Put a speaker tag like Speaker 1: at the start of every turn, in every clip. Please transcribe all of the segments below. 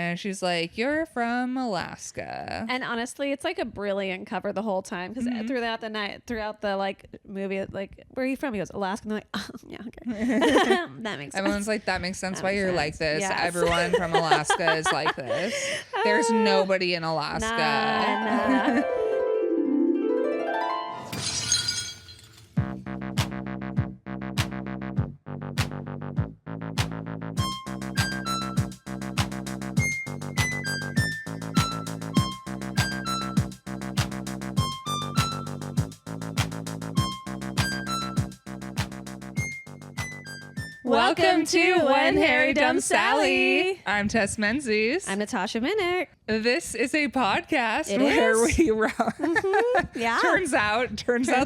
Speaker 1: And she's like, "You're from Alaska."
Speaker 2: And honestly, it's like a brilliant cover the whole time because throughout the like movie, like, where are you from? He goes, Alaska. And they're like, oh, yeah, okay. That makes sense.
Speaker 1: Everyone's like, that makes sense
Speaker 2: That
Speaker 1: why
Speaker 2: makes
Speaker 1: you're
Speaker 2: sense.
Speaker 1: like this.
Speaker 2: Yes.
Speaker 1: Everyone from Alaska is like this. There's nobody in Alaska.
Speaker 2: Nah. Welcome to When Harry Dumped Sally.
Speaker 1: I'm Tess Menzies.
Speaker 2: I'm Natasha Minnick.
Speaker 1: This is a podcast
Speaker 2: It
Speaker 1: where
Speaker 2: is?
Speaker 1: we run.
Speaker 2: Yeah.
Speaker 1: Turns out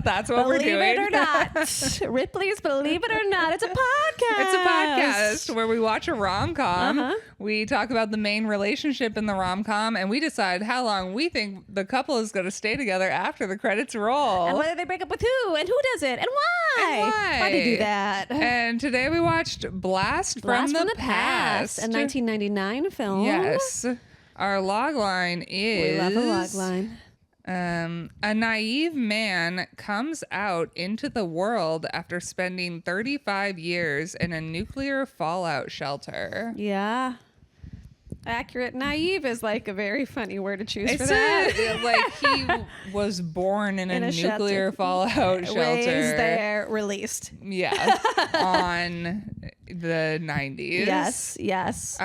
Speaker 1: that's what we're doing.
Speaker 2: Believe it or not. Ripley's Believe It or Not. It's a podcast.
Speaker 1: It's a podcast where we watch a rom-com.
Speaker 2: Uh-huh.
Speaker 1: We talk about the main relationship in the rom-com, and we decide how long we think the couple is going to stay together after the credits roll.
Speaker 2: And whether they break up with who, and who does it, and why.
Speaker 1: And why?
Speaker 2: Why they do that.
Speaker 1: And today we watched Blast from the Past.
Speaker 2: A 1999 film.
Speaker 1: Yes. Our log line is...
Speaker 2: We love a log line.
Speaker 1: A naive man comes out into the world after spending 35 years in a nuclear fallout shelter.
Speaker 2: Yeah. Accurate. Naive is like a very funny word to choose for
Speaker 1: It's
Speaker 2: that.
Speaker 1: like he was born in a nuclear
Speaker 2: shelter.
Speaker 1: fallout shelter.
Speaker 2: Raised there, released.
Speaker 1: Yeah, on the 90s.
Speaker 2: Yes.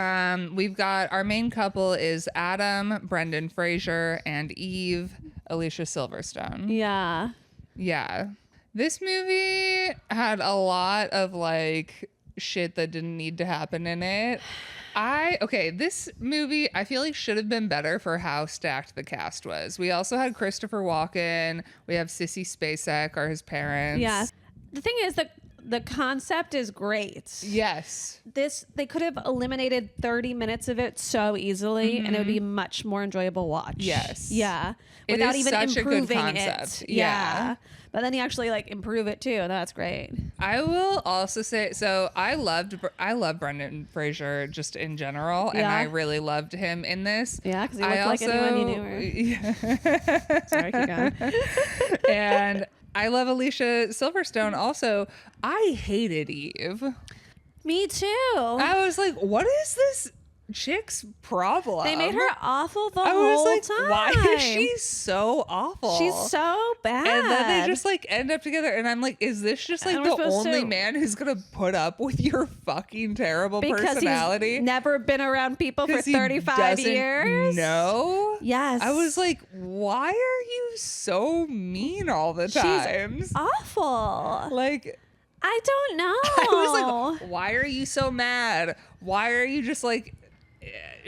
Speaker 1: We've got our main couple is Adam, Brendan Fraser, and Eve, Alicia Silverstone.
Speaker 2: Yeah.
Speaker 1: Yeah. This movie had a lot of like shit that didn't need to happen in it. This movie I feel like should have been better for how stacked the cast was. We also had Christopher Walken. We have Sissy Spacek are his parents.
Speaker 2: Yes. The thing is that the concept is great.
Speaker 1: Yes.
Speaker 2: They could have eliminated 30 minutes of it so easily, and it would be a much more enjoyable watch.
Speaker 1: Yes.
Speaker 2: Yeah.
Speaker 1: It
Speaker 2: Without
Speaker 1: is
Speaker 2: even
Speaker 1: such a good
Speaker 2: improving
Speaker 1: concept.
Speaker 2: it.
Speaker 1: Yeah.
Speaker 2: But then you actually like improve it too. That's great.
Speaker 1: I will also say, so I love Brendan Fraser just in general, and
Speaker 2: Yeah.
Speaker 1: I really loved him in this.
Speaker 2: Yeah, because he looked like anyone you knew her.
Speaker 1: Yeah.
Speaker 2: Sorry, keep going.
Speaker 1: And I love Alicia Silverstone also. I hated Eve.
Speaker 2: Me too.
Speaker 1: I was like, what is this chick's problem?
Speaker 2: They made her awful the
Speaker 1: I was
Speaker 2: whole
Speaker 1: like,
Speaker 2: time.
Speaker 1: why is she so awful?
Speaker 2: She's so bad.
Speaker 1: And then they just like end up together, and I'm like, is this just like
Speaker 2: And we're
Speaker 1: the
Speaker 2: supposed
Speaker 1: only
Speaker 2: to-
Speaker 1: man who's gonna put up with your fucking terrible
Speaker 2: because
Speaker 1: personality?
Speaker 2: he's never been around people for
Speaker 1: 'Cause he
Speaker 2: 35
Speaker 1: doesn't
Speaker 2: years.
Speaker 1: know?
Speaker 2: Yes.
Speaker 1: I was like, why are you so mean all the time?
Speaker 2: She's awful.
Speaker 1: Like,
Speaker 2: I don't know.
Speaker 1: I was like, why are you so mad? Why are you just like...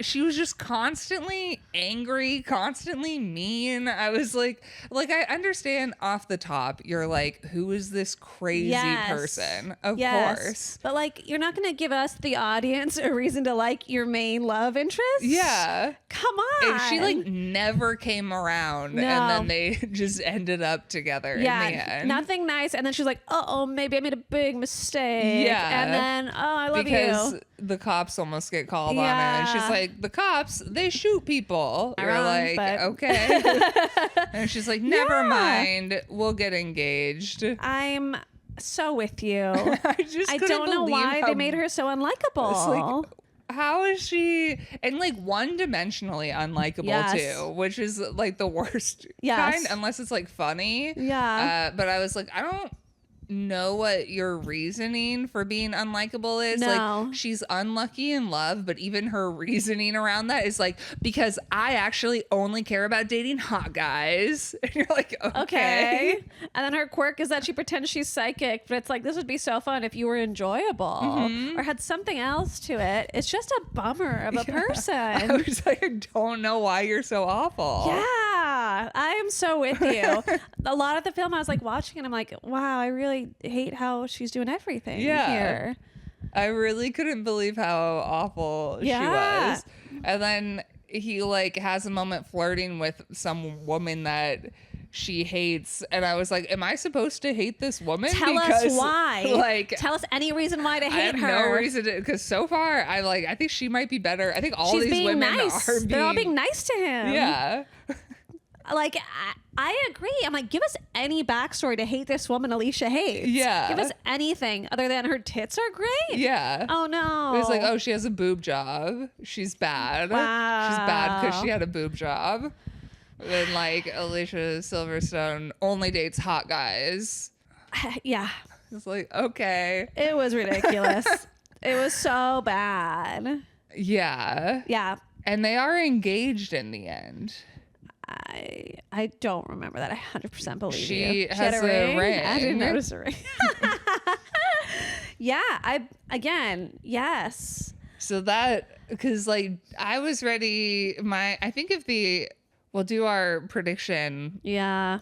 Speaker 1: She was just constantly angry, constantly mean. I was like I understand off the top, you're like, who is this crazy person? Of course.
Speaker 2: But like, you're not going to give us, the audience, a reason to like your main love interest?
Speaker 1: Yeah.
Speaker 2: Come on.
Speaker 1: And she like never came around,
Speaker 2: No.
Speaker 1: and then they just ended up together in the end.
Speaker 2: Nothing nice. And then she's like, uh-oh, maybe I made a big mistake.
Speaker 1: Yeah.
Speaker 2: And then, oh, I love
Speaker 1: because
Speaker 2: you.
Speaker 1: the cops almost get called on it.
Speaker 2: Yeah.
Speaker 1: And she's like, the cops, they shoot people.
Speaker 2: Not
Speaker 1: You're
Speaker 2: wrong,
Speaker 1: like,
Speaker 2: but-
Speaker 1: okay. And she's like, never
Speaker 2: Yeah.
Speaker 1: mind. We'll get engaged.
Speaker 2: I'm so with you.
Speaker 1: I just
Speaker 2: I
Speaker 1: couldn't
Speaker 2: don't know
Speaker 1: believe
Speaker 2: why
Speaker 1: how-
Speaker 2: they made her so unlikable.
Speaker 1: It's like, how is she, and like one-dimensionally unlikable
Speaker 2: Yes.
Speaker 1: too, which is like the worst
Speaker 2: Yes.
Speaker 1: kind, unless it's like funny.
Speaker 2: Yeah.
Speaker 1: But I was like, I don't know what your reasoning for being unlikable is.
Speaker 2: No.
Speaker 1: Like, she's unlucky in love, but even her reasoning around that is like, because I actually only care about dating hot guys. And you're like, okay.
Speaker 2: And then her quirk is that she pretends she's psychic, but it's like, this would be so fun if you were enjoyable or had something else to it. It's just a bummer of a person.
Speaker 1: I was like, I don't know why you're so awful.
Speaker 2: Yeah, I am so with you. A lot of the film I was like watching and I'm like, wow, I really hate how she's doing everything here.
Speaker 1: I really couldn't believe how awful she
Speaker 2: Yeah.
Speaker 1: was. And then he like has a moment flirting with some woman that she hates, and I was like, am I supposed to hate this woman?
Speaker 2: Tell us why.
Speaker 1: Like,
Speaker 2: tell us any reason why to
Speaker 1: I
Speaker 2: hate
Speaker 1: have
Speaker 2: her.
Speaker 1: no reason to, because so far I think she might be better. I think all
Speaker 2: She's
Speaker 1: these
Speaker 2: being
Speaker 1: women
Speaker 2: nice.
Speaker 1: are
Speaker 2: They're all being nice to him.
Speaker 1: yeah.
Speaker 2: Like, I agree. I'm like, give us any backstory to hate this woman Alicia hates.
Speaker 1: Yeah.
Speaker 2: Give us anything other than her tits are great.
Speaker 1: Yeah.
Speaker 2: Oh, no.
Speaker 1: It's like, oh, she has a boob job. She's bad.
Speaker 2: Wow.
Speaker 1: She's bad because she had a boob job. Then, like, Alicia Silverstone only dates hot guys.
Speaker 2: Yeah.
Speaker 1: It's like, okay.
Speaker 2: It was ridiculous. It was so bad.
Speaker 1: Yeah.
Speaker 2: Yeah.
Speaker 1: And they are engaged in the end.
Speaker 2: I don't remember that. I 100% believe you.
Speaker 1: She has a ring.
Speaker 2: I didn't notice a ring. Yeah. Yes.
Speaker 1: So that, because, like, I was ready. I think we'll do our prediction.
Speaker 2: Yeah.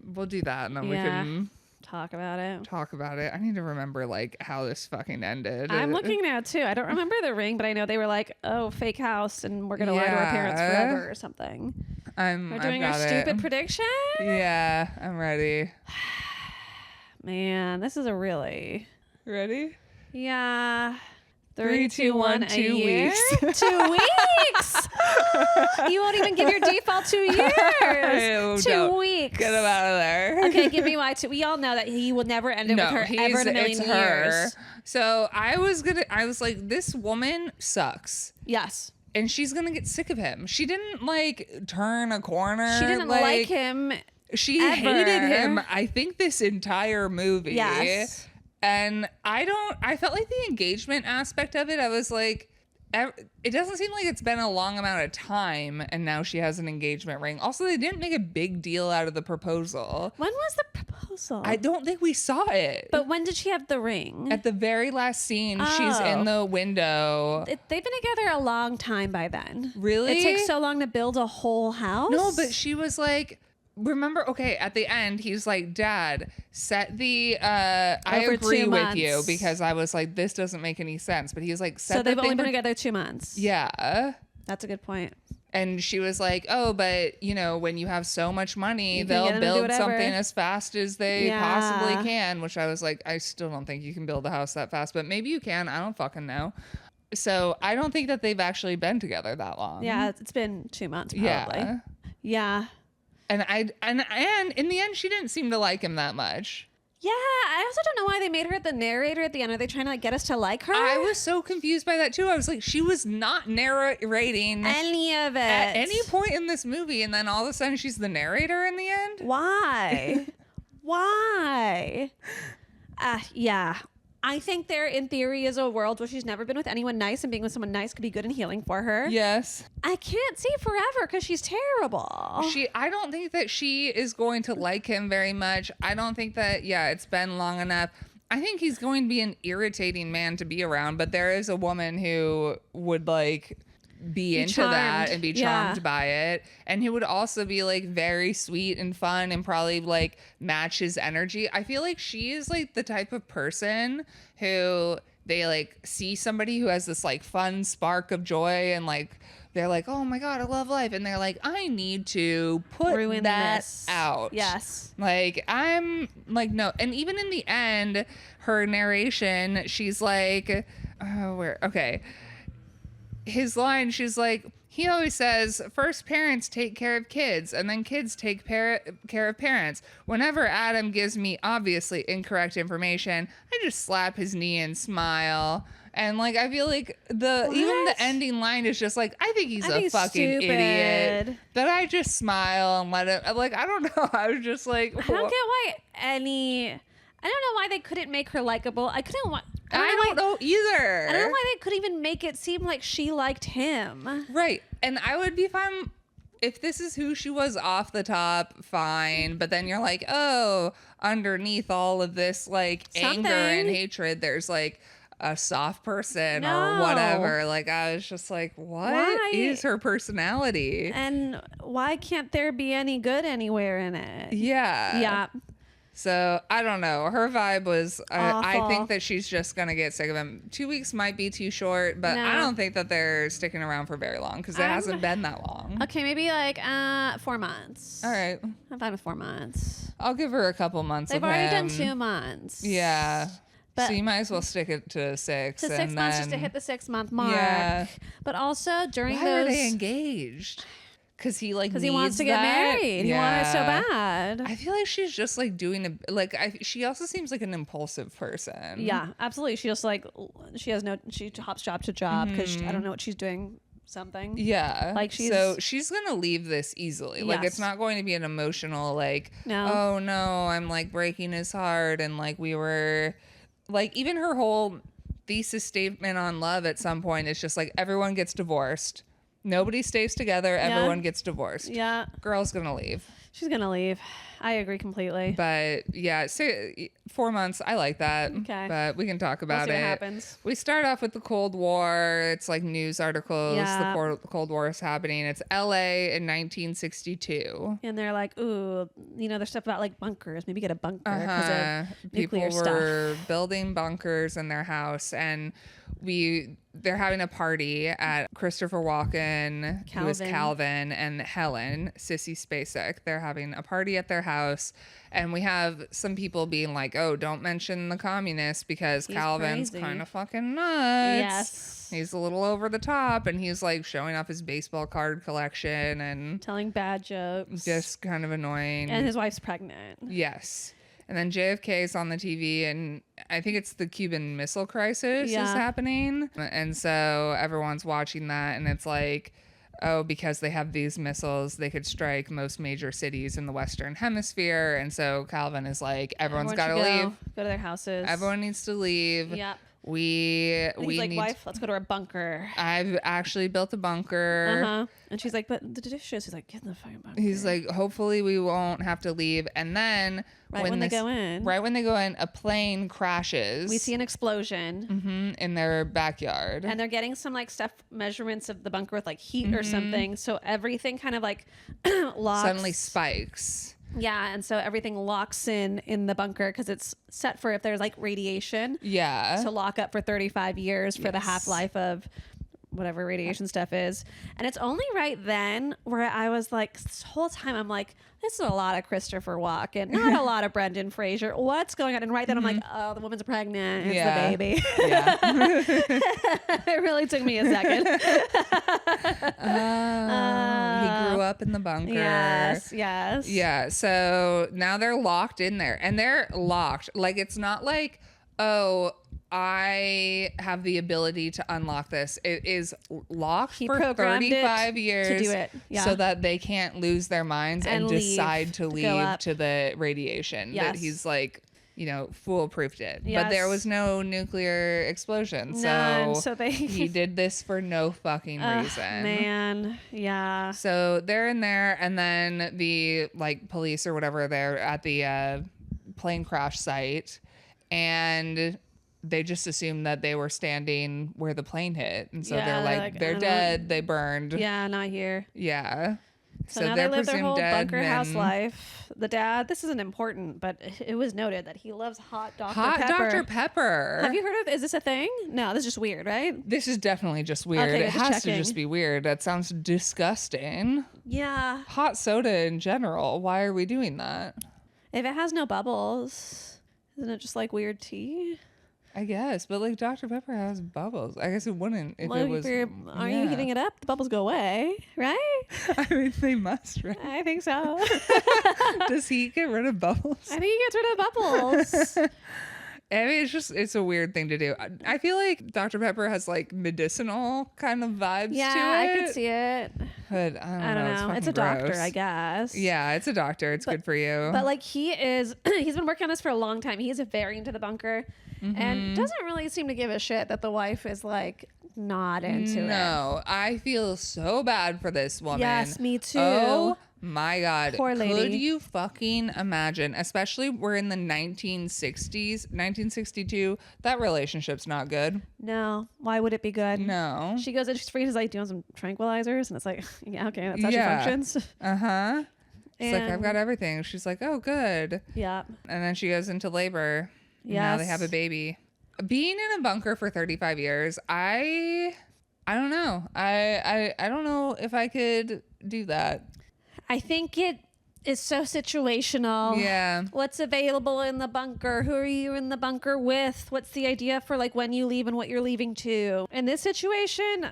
Speaker 1: We'll do that and then we
Speaker 2: Yeah.
Speaker 1: can
Speaker 2: Talk about it.
Speaker 1: talk about it. I need to remember, like, how this fucking ended.
Speaker 2: I'm looking now too. I don't remember the ring, but I know they were like, "Oh, fake house, and we're gonna lie to our parents
Speaker 1: Yeah.
Speaker 2: forever or something." We're doing
Speaker 1: I've
Speaker 2: our
Speaker 1: got
Speaker 2: stupid
Speaker 1: it.
Speaker 2: prediction.
Speaker 1: Yeah, I'm ready.
Speaker 2: Man, this is a really
Speaker 1: Ready?
Speaker 2: yeah.
Speaker 1: 3, 2, 1, 2
Speaker 2: year?
Speaker 1: weeks.
Speaker 2: 2 weeks. You won't even give your default 2 years. 2
Speaker 1: Don't.
Speaker 2: weeks.
Speaker 1: Get him out of there.
Speaker 2: Okay, give me why 2. We all know that he will never end it with her ever in a million
Speaker 1: it's
Speaker 2: years.
Speaker 1: So I was like, this woman sucks.
Speaker 2: Yes.
Speaker 1: And she's gonna get sick of him. She didn't, like, turn a corner.
Speaker 2: She didn't like him.
Speaker 1: She
Speaker 2: ever.
Speaker 1: hated him, I think, this entire movie.
Speaker 2: Yes.
Speaker 1: And I felt like the engagement aspect of it, I was like, it doesn't seem like it's been a long amount of time and now she has an engagement ring. Also, they didn't make a big deal out of the proposal.
Speaker 2: When was the proposal?
Speaker 1: I don't think we saw it.
Speaker 2: But when did she have the ring?
Speaker 1: At the very last scene, she's
Speaker 2: Oh.
Speaker 1: in the window.
Speaker 2: They've been together a long time by then.
Speaker 1: Really?
Speaker 2: It takes so long to build a whole house?
Speaker 1: No, but she was like, remember, okay, at the end, he's like, Dad, set the, I
Speaker 2: Over
Speaker 1: agree
Speaker 2: 2
Speaker 1: with you,
Speaker 2: months.
Speaker 1: because I was like, this doesn't make any sense. But he was like, set
Speaker 2: So
Speaker 1: the
Speaker 2: they've only
Speaker 1: thing
Speaker 2: been
Speaker 1: for-
Speaker 2: together 2 months.
Speaker 1: Yeah.
Speaker 2: That's a good point.
Speaker 1: And she was like, oh, but, you know, when you have so much money,
Speaker 2: You can get
Speaker 1: they'll
Speaker 2: them to do
Speaker 1: build
Speaker 2: whatever.
Speaker 1: something as fast as they
Speaker 2: Yeah.
Speaker 1: possibly can, which I was like, I still don't think you can build a house that fast, but maybe you can. I don't fucking know. So I don't think that they've actually been together that long.
Speaker 2: Yeah, it's been 2 months probably.
Speaker 1: Yeah.
Speaker 2: Yeah.
Speaker 1: And and in the end, she didn't seem to like him that much.
Speaker 2: Yeah, I also don't know why they made her the narrator at the end. Are they trying to like, get us to like her?
Speaker 1: I was so confused by that too. I was like, she was not narrating
Speaker 2: any of it
Speaker 1: at any point in this movie, and then all of a sudden she's the narrator in the end.
Speaker 2: Why? Why? Yeah. I think there, in theory, is a world where she's never been with anyone nice, and being with someone nice could be good and healing for her.
Speaker 1: Yes.
Speaker 2: I can't see forever because she's terrible.
Speaker 1: I don't think that she is going to like him very much. I don't think that, it's been long enough. I think he's going to be an irritating man to be around, but there is a woman who would like be into that
Speaker 2: charmed.
Speaker 1: and be
Speaker 2: Yeah.
Speaker 1: charmed by it, and who would also be like very sweet and fun and probably like match his energy. I feel like she is like the type of person who they like see somebody who has this like fun spark of joy, and like they're like, oh my God, I love life. And they're like, I need to put
Speaker 2: Ruin
Speaker 1: that
Speaker 2: this.
Speaker 1: out.
Speaker 2: Yes.
Speaker 1: Like, I'm like, no. And even in the end, her narration, she's like, okay. His line, she's like, he always says, first parents take care of kids, and then kids take care of parents. Whenever Adam gives me obviously incorrect information, I just slap his knee and smile. And like, I feel like even the ending line is just like, I think he's a fucking idiot. But I just smile and let it, like, I don't know. I was just like,
Speaker 2: I don't get why I don't know why they couldn't make her likable. I don't
Speaker 1: know either.
Speaker 2: I don't know why they couldn't even make it seem like she liked him.
Speaker 1: Right. And I would be fine if this is who she was off the top, fine. But then you're like, oh, underneath all of this like anger and hatred, there's like a soft person or whatever. Like, I was just like, what is her personality?
Speaker 2: And why can't there be any good anywhere in it?
Speaker 1: Yeah.
Speaker 2: Yeah.
Speaker 1: So I don't know. Her vibe was, I
Speaker 2: Awful.
Speaker 1: think that she's just going to get sick of him. 2 weeks might be too short, but I
Speaker 2: No.
Speaker 1: don't think that they're sticking around for very long because it hasn't been that long.
Speaker 2: Okay, maybe like 4 months.
Speaker 1: All right.
Speaker 2: I'm fine with 4 months.
Speaker 1: I'll give her a couple months
Speaker 2: They've
Speaker 1: with
Speaker 2: already
Speaker 1: him.
Speaker 2: done 2 months.
Speaker 1: Yeah.
Speaker 2: But
Speaker 1: so you might as well stick it to 6.
Speaker 2: to 6
Speaker 1: and
Speaker 2: months just to
Speaker 1: then-
Speaker 2: hit the 6-month mark.
Speaker 1: Yeah.
Speaker 2: But also during
Speaker 1: Why are
Speaker 2: those,
Speaker 1: they engaged? Because he like
Speaker 2: because he wants
Speaker 1: needs
Speaker 2: to get
Speaker 1: that?
Speaker 2: married. He wanted it so bad.
Speaker 1: I feel like she's just like doing a like. She also seems like an impulsive person.
Speaker 2: Yeah, absolutely. She just like she hops job to job because
Speaker 1: Mm-hmm.
Speaker 2: I don't know what she's doing. Something.
Speaker 1: Yeah.
Speaker 2: Like,
Speaker 1: so she's gonna leave this easily. Like
Speaker 2: Yes.
Speaker 1: it's not going to be an emotional like.
Speaker 2: No.
Speaker 1: Oh no, I'm like breaking his heart, and like we were, like even her whole thesis statement on love at some point is just like everyone gets divorced. Nobody stays together. Everyone gets divorced.
Speaker 2: Yeah,
Speaker 1: Girl's gonna leave.
Speaker 2: she's gonna leave. I agree completely.
Speaker 1: But yeah, so 4 months. I like that.
Speaker 2: Okay.
Speaker 1: But we can talk
Speaker 2: We'll
Speaker 1: about
Speaker 2: see
Speaker 1: it.
Speaker 2: what happens.
Speaker 1: We start off with the Cold War. It's like news articles.
Speaker 2: Yeah.
Speaker 1: The Cold War is happening. It's LA in 1962.
Speaker 2: And they're like, ooh, there's stuff about like bunkers. Maybe get a bunker because of
Speaker 1: People
Speaker 2: nuclear stuff.
Speaker 1: were building bunkers in their house, and they're having a party at Christopher Walken, who is
Speaker 2: Calvin.
Speaker 1: Calvin, and Helen, Sissy Spacek. They're having a party at their house, and we have some people being like, "Oh, don't mention the communists because
Speaker 2: He's
Speaker 1: Calvin's
Speaker 2: crazy.
Speaker 1: kind of fucking nuts."
Speaker 2: Yes.
Speaker 1: He's a little over the top, and he's like showing off his baseball card collection and
Speaker 2: Telling bad jokes.
Speaker 1: just kind of annoying.
Speaker 2: And his wife's pregnant.
Speaker 1: Yes. And then JFK is on the TV, and I think it's the Cuban Missile Crisis is happening. And so everyone's watching that, and it's like, oh, because they have these missiles, they could strike most major cities in the Western Hemisphere. And so Calvin is like, everyone's got to
Speaker 2: should
Speaker 1: leave.
Speaker 2: Go to their houses.
Speaker 1: Everyone needs to leave.
Speaker 2: Yep.
Speaker 1: We
Speaker 2: And he's like,
Speaker 1: need.
Speaker 2: wife, let's go to our bunker.
Speaker 1: I've actually built a bunker.
Speaker 2: Uh-huh. And she's like, but the dishes. He's like, get in the fucking bunker.
Speaker 1: He's like, hopefully we won't have to leave. And then
Speaker 2: Right when they go in.
Speaker 1: right when they go in, a plane crashes.
Speaker 2: We see an explosion.
Speaker 1: In their backyard.
Speaker 2: And they're getting some like stuff measurements of the bunker with like heat
Speaker 1: Mm-hmm.
Speaker 2: or something. So everything kind of like locks.
Speaker 1: Suddenly spikes.
Speaker 2: Yeah, and so everything locks in the bunker because it's set for if there's like radiation
Speaker 1: Yeah.
Speaker 2: to lock up for 35 years for the
Speaker 1: Yes.
Speaker 2: half-life of whatever radiation stuff is. And it's only right then where I was like, this whole time I'm like, this is a lot of Christopher Walken, not a lot of Brendan Fraser. What's going on? And right then I'm like, oh, the woman's pregnant. It's
Speaker 1: Yeah.
Speaker 2: the baby.
Speaker 1: Yeah.
Speaker 2: It really took me a second.
Speaker 1: He grew up in the bunker.
Speaker 2: Yes.
Speaker 1: Yeah. So now they're locked in there, and they're locked. Like, it's not like, oh, I have the ability to unlock this. It is locked
Speaker 2: He
Speaker 1: for
Speaker 2: programmed it
Speaker 1: 35 years
Speaker 2: to do it. Yeah.
Speaker 1: so that they can't lose their minds and,
Speaker 2: And leave,
Speaker 1: decide to
Speaker 2: go
Speaker 1: leave
Speaker 2: up.
Speaker 1: to the radiation. That
Speaker 2: Yes.
Speaker 1: he's like, foolproofed it. But
Speaker 2: Yes.
Speaker 1: there was no nuclear explosion.
Speaker 2: None.
Speaker 1: So,
Speaker 2: So they
Speaker 1: he did this for no fucking reason.
Speaker 2: Man. Yeah.
Speaker 1: So they're in there, and then the like police or whatever, they're at the plane crash site, and they just assumed that they were standing where the plane hit, and so
Speaker 2: Yeah,
Speaker 1: they're
Speaker 2: they're
Speaker 1: like,
Speaker 2: like,
Speaker 1: they're
Speaker 2: I don't-
Speaker 1: dead, they burned.
Speaker 2: Yeah, not here.
Speaker 1: Yeah.
Speaker 2: So now they
Speaker 1: they're
Speaker 2: live their
Speaker 1: presumed
Speaker 2: whole
Speaker 1: dead,
Speaker 2: bunker house
Speaker 1: and
Speaker 2: life. The dad, this isn't important, but it was noted that he loves hot Dr.
Speaker 1: Hot
Speaker 2: Pepper.
Speaker 1: Dr. Pepper.
Speaker 2: Have you heard of? Is this a thing? No, this is just weird, right?
Speaker 1: This is definitely just weird.
Speaker 2: Okay,
Speaker 1: It
Speaker 2: just
Speaker 1: has to
Speaker 2: checking.
Speaker 1: just be weird. That sounds disgusting.
Speaker 2: Yeah.
Speaker 1: Hot soda in general. Why are we doing that?
Speaker 2: If it has no bubbles, isn't it just like weird tea?
Speaker 1: I guess, but like Dr. Pepper has bubbles. I guess it wouldn't if
Speaker 2: Well,
Speaker 1: it was.
Speaker 2: are you heating it up? The bubbles go away, right?
Speaker 1: I mean, they must, right?
Speaker 2: I think so.
Speaker 1: Does heat get rid of bubbles?
Speaker 2: I think he gets rid of bubbles.
Speaker 1: I mean, it's a weird thing to do. I feel like Dr. Pepper has like medicinal kind of vibes to it.
Speaker 2: Yeah, I could see it.
Speaker 1: But I don't know.
Speaker 2: It's a
Speaker 1: fucking
Speaker 2: doctor,
Speaker 1: gross.
Speaker 2: I guess.
Speaker 1: Yeah, it's a doctor. It's good for you.
Speaker 2: But like he's been working on this for a long time. He's very into the bunker
Speaker 1: Mm-hmm.
Speaker 2: and doesn't really seem to give a shit that the wife is like not into it.
Speaker 1: No, I feel so bad for this woman.
Speaker 2: Yes, me too.
Speaker 1: Oh my God.
Speaker 2: Poor lady.
Speaker 1: Could you fucking imagine? Especially we're in the 1960s, 1962. That relationship's not good.
Speaker 2: No. Why would it be good?
Speaker 1: No.
Speaker 2: She goes and she's free. He's like, "Do you want some tranquilizers?" And it's like, "Yeah, okay, that's how
Speaker 1: Yeah.
Speaker 2: she functions."
Speaker 1: Uh-huh. He's like, I've got everything. She's like, oh, good.
Speaker 2: Yeah.
Speaker 1: And then she goes into labor. Now they have a
Speaker 2: Yes.
Speaker 1: baby. Being in a bunker for 35 years, I don't know. I don't know if I could do that.
Speaker 2: I think it is so situational.
Speaker 1: Yeah.
Speaker 2: What's available in the bunker? Who are you in the bunker with? What's the idea for like when you leave and what you're leaving to? In this situation,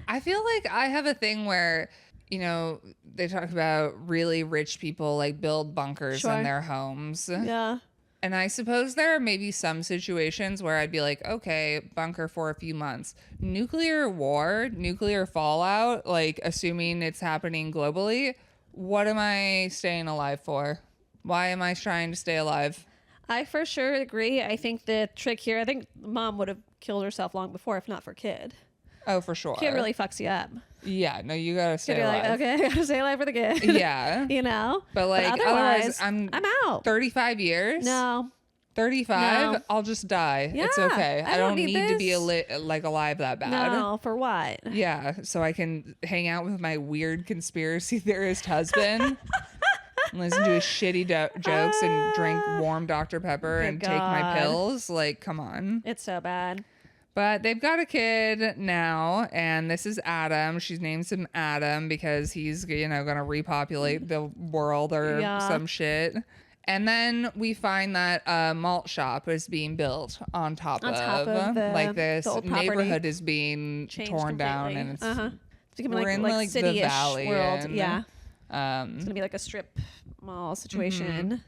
Speaker 1: I feel like I have a thing where, you know, they talk about really rich people like build bunkers
Speaker 2: Sure.
Speaker 1: in their homes.
Speaker 2: yeah.
Speaker 1: And I suppose there are maybe some situations where I'd be like, okay, bunker for a few months. Nuclear war, nuclear fallout, like assuming it's happening globally, what am I staying alive for? Why am I trying to stay alive?
Speaker 2: I for sure agree. I think the trick here, I think mom would have killed herself long before if not for kid.
Speaker 1: Oh, for sure.
Speaker 2: Kid really fucks you up.
Speaker 1: Yeah, no, you gotta stay
Speaker 2: You're
Speaker 1: alive.
Speaker 2: like, okay, I gotta stay alive for the kid.
Speaker 1: Yeah.
Speaker 2: You know?
Speaker 1: But like otherwise I'm
Speaker 2: out.
Speaker 1: 35 years.
Speaker 2: No.
Speaker 1: 35,
Speaker 2: No.
Speaker 1: I'll just die. It's
Speaker 2: Yeah,
Speaker 1: okay.
Speaker 2: I
Speaker 1: I
Speaker 2: don't
Speaker 1: don't
Speaker 2: need
Speaker 1: need to be
Speaker 2: this.
Speaker 1: like alive that bad.
Speaker 2: No, for what?
Speaker 1: Yeah, so I can hang out with my weird conspiracy theorist husband, and listen to his shitty jokes and drink warm Dr. Pepper
Speaker 2: Good
Speaker 1: and take my
Speaker 2: God.
Speaker 1: pills. Like, come on.
Speaker 2: It's so bad.
Speaker 1: But they've got a kid now, and this is Adam. She's named him Adam because he's, you know, going to repopulate the world or
Speaker 2: Yeah.
Speaker 1: some shit. And then we find that a malt shop is being built on top of like this
Speaker 2: the old property.
Speaker 1: neighborhood is being
Speaker 2: Changed
Speaker 1: torn down,
Speaker 2: completely.
Speaker 1: and it's
Speaker 2: It's becoming
Speaker 1: we're in,
Speaker 2: like
Speaker 1: like, the
Speaker 2: city-ish
Speaker 1: valley,
Speaker 2: world.
Speaker 1: and,
Speaker 2: Yeah. It's
Speaker 1: um
Speaker 2: gonna be like a strip mall situation.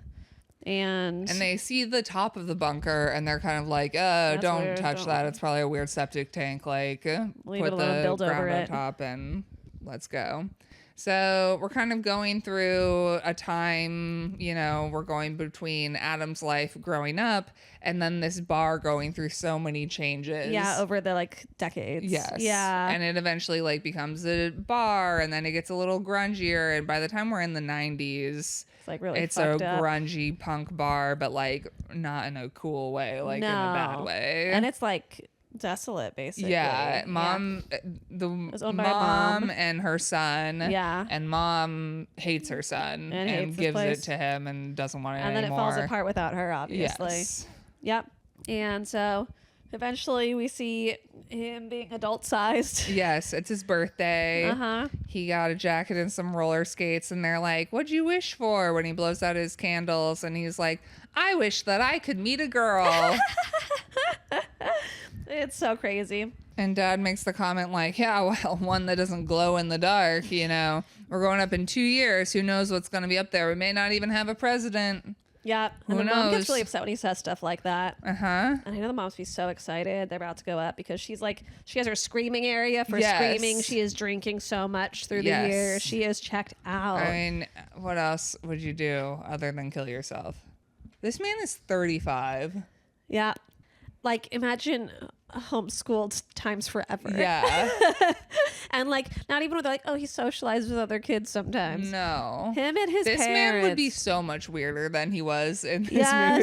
Speaker 2: And
Speaker 1: they see the top of the bunker and they're kind of like, don't
Speaker 2: weird,
Speaker 1: touch
Speaker 2: don't-
Speaker 1: that. It's probably a weird septic tank. Like,
Speaker 2: Leave
Speaker 1: put
Speaker 2: it alone,
Speaker 1: the
Speaker 2: build over
Speaker 1: ground on
Speaker 2: it.
Speaker 1: top and let's go. So we're kind of going through a time, you know, we're going between Adam's life growing up and then this bar going through so many changes.
Speaker 2: yeah, over the like decades.
Speaker 1: Yes.
Speaker 2: Yeah.
Speaker 1: And it eventually like becomes a bar and then it gets a little grungier. And by the time we're in the 90s,
Speaker 2: it's like really
Speaker 1: it's a
Speaker 2: fucked up.
Speaker 1: grungy punk bar, but like not in a cool way, like in a bad
Speaker 2: No.
Speaker 1: way.
Speaker 2: And it's like desolate, basically.
Speaker 1: yeah, mom, the
Speaker 2: was owned by
Speaker 1: mom
Speaker 2: mom.
Speaker 1: and her son.
Speaker 2: Yeah.
Speaker 1: And mom hates her son
Speaker 2: And hates this
Speaker 1: gives
Speaker 2: place.
Speaker 1: it to him and doesn't want it
Speaker 2: And then it
Speaker 1: anymore.
Speaker 2: falls apart without her, obviously.
Speaker 1: Yes.
Speaker 2: Yep. And so eventually we see him being adult sized.
Speaker 1: Yes, it's his birthday.
Speaker 2: Uh-huh.
Speaker 1: He got a jacket and some roller skates, and they're like, "What'd you wish for?" When he blows out his candles, and he's like, "I wish that I could meet a girl."
Speaker 2: It's so crazy.
Speaker 1: And Dad makes the comment like, "Yeah, well, one that doesn't glow in the dark. You know, we're going up in 2 years. Who knows what's going to be up there? We may not even have a president."
Speaker 2: Yeah. And
Speaker 1: Who
Speaker 2: the mom gets
Speaker 1: knows?
Speaker 2: really upset when he says stuff like that.
Speaker 1: Uh huh.
Speaker 2: And I know the mom must be so excited they're about to go up because she's like, she has her screaming area for
Speaker 1: Yes.
Speaker 2: screaming. She is drinking so much through the
Speaker 1: Yes.
Speaker 2: years. She is checked out.
Speaker 1: I mean, what else would you do other than kill yourself? This man is 35.
Speaker 2: Yeah. Like, imagine homeschooled times forever.
Speaker 1: Yeah.
Speaker 2: And like, not even with like, oh, he socialized with other kids sometimes.
Speaker 1: No.
Speaker 2: Him and his
Speaker 1: This
Speaker 2: parents.
Speaker 1: man would be so much weirder than he was in this
Speaker 2: Yes,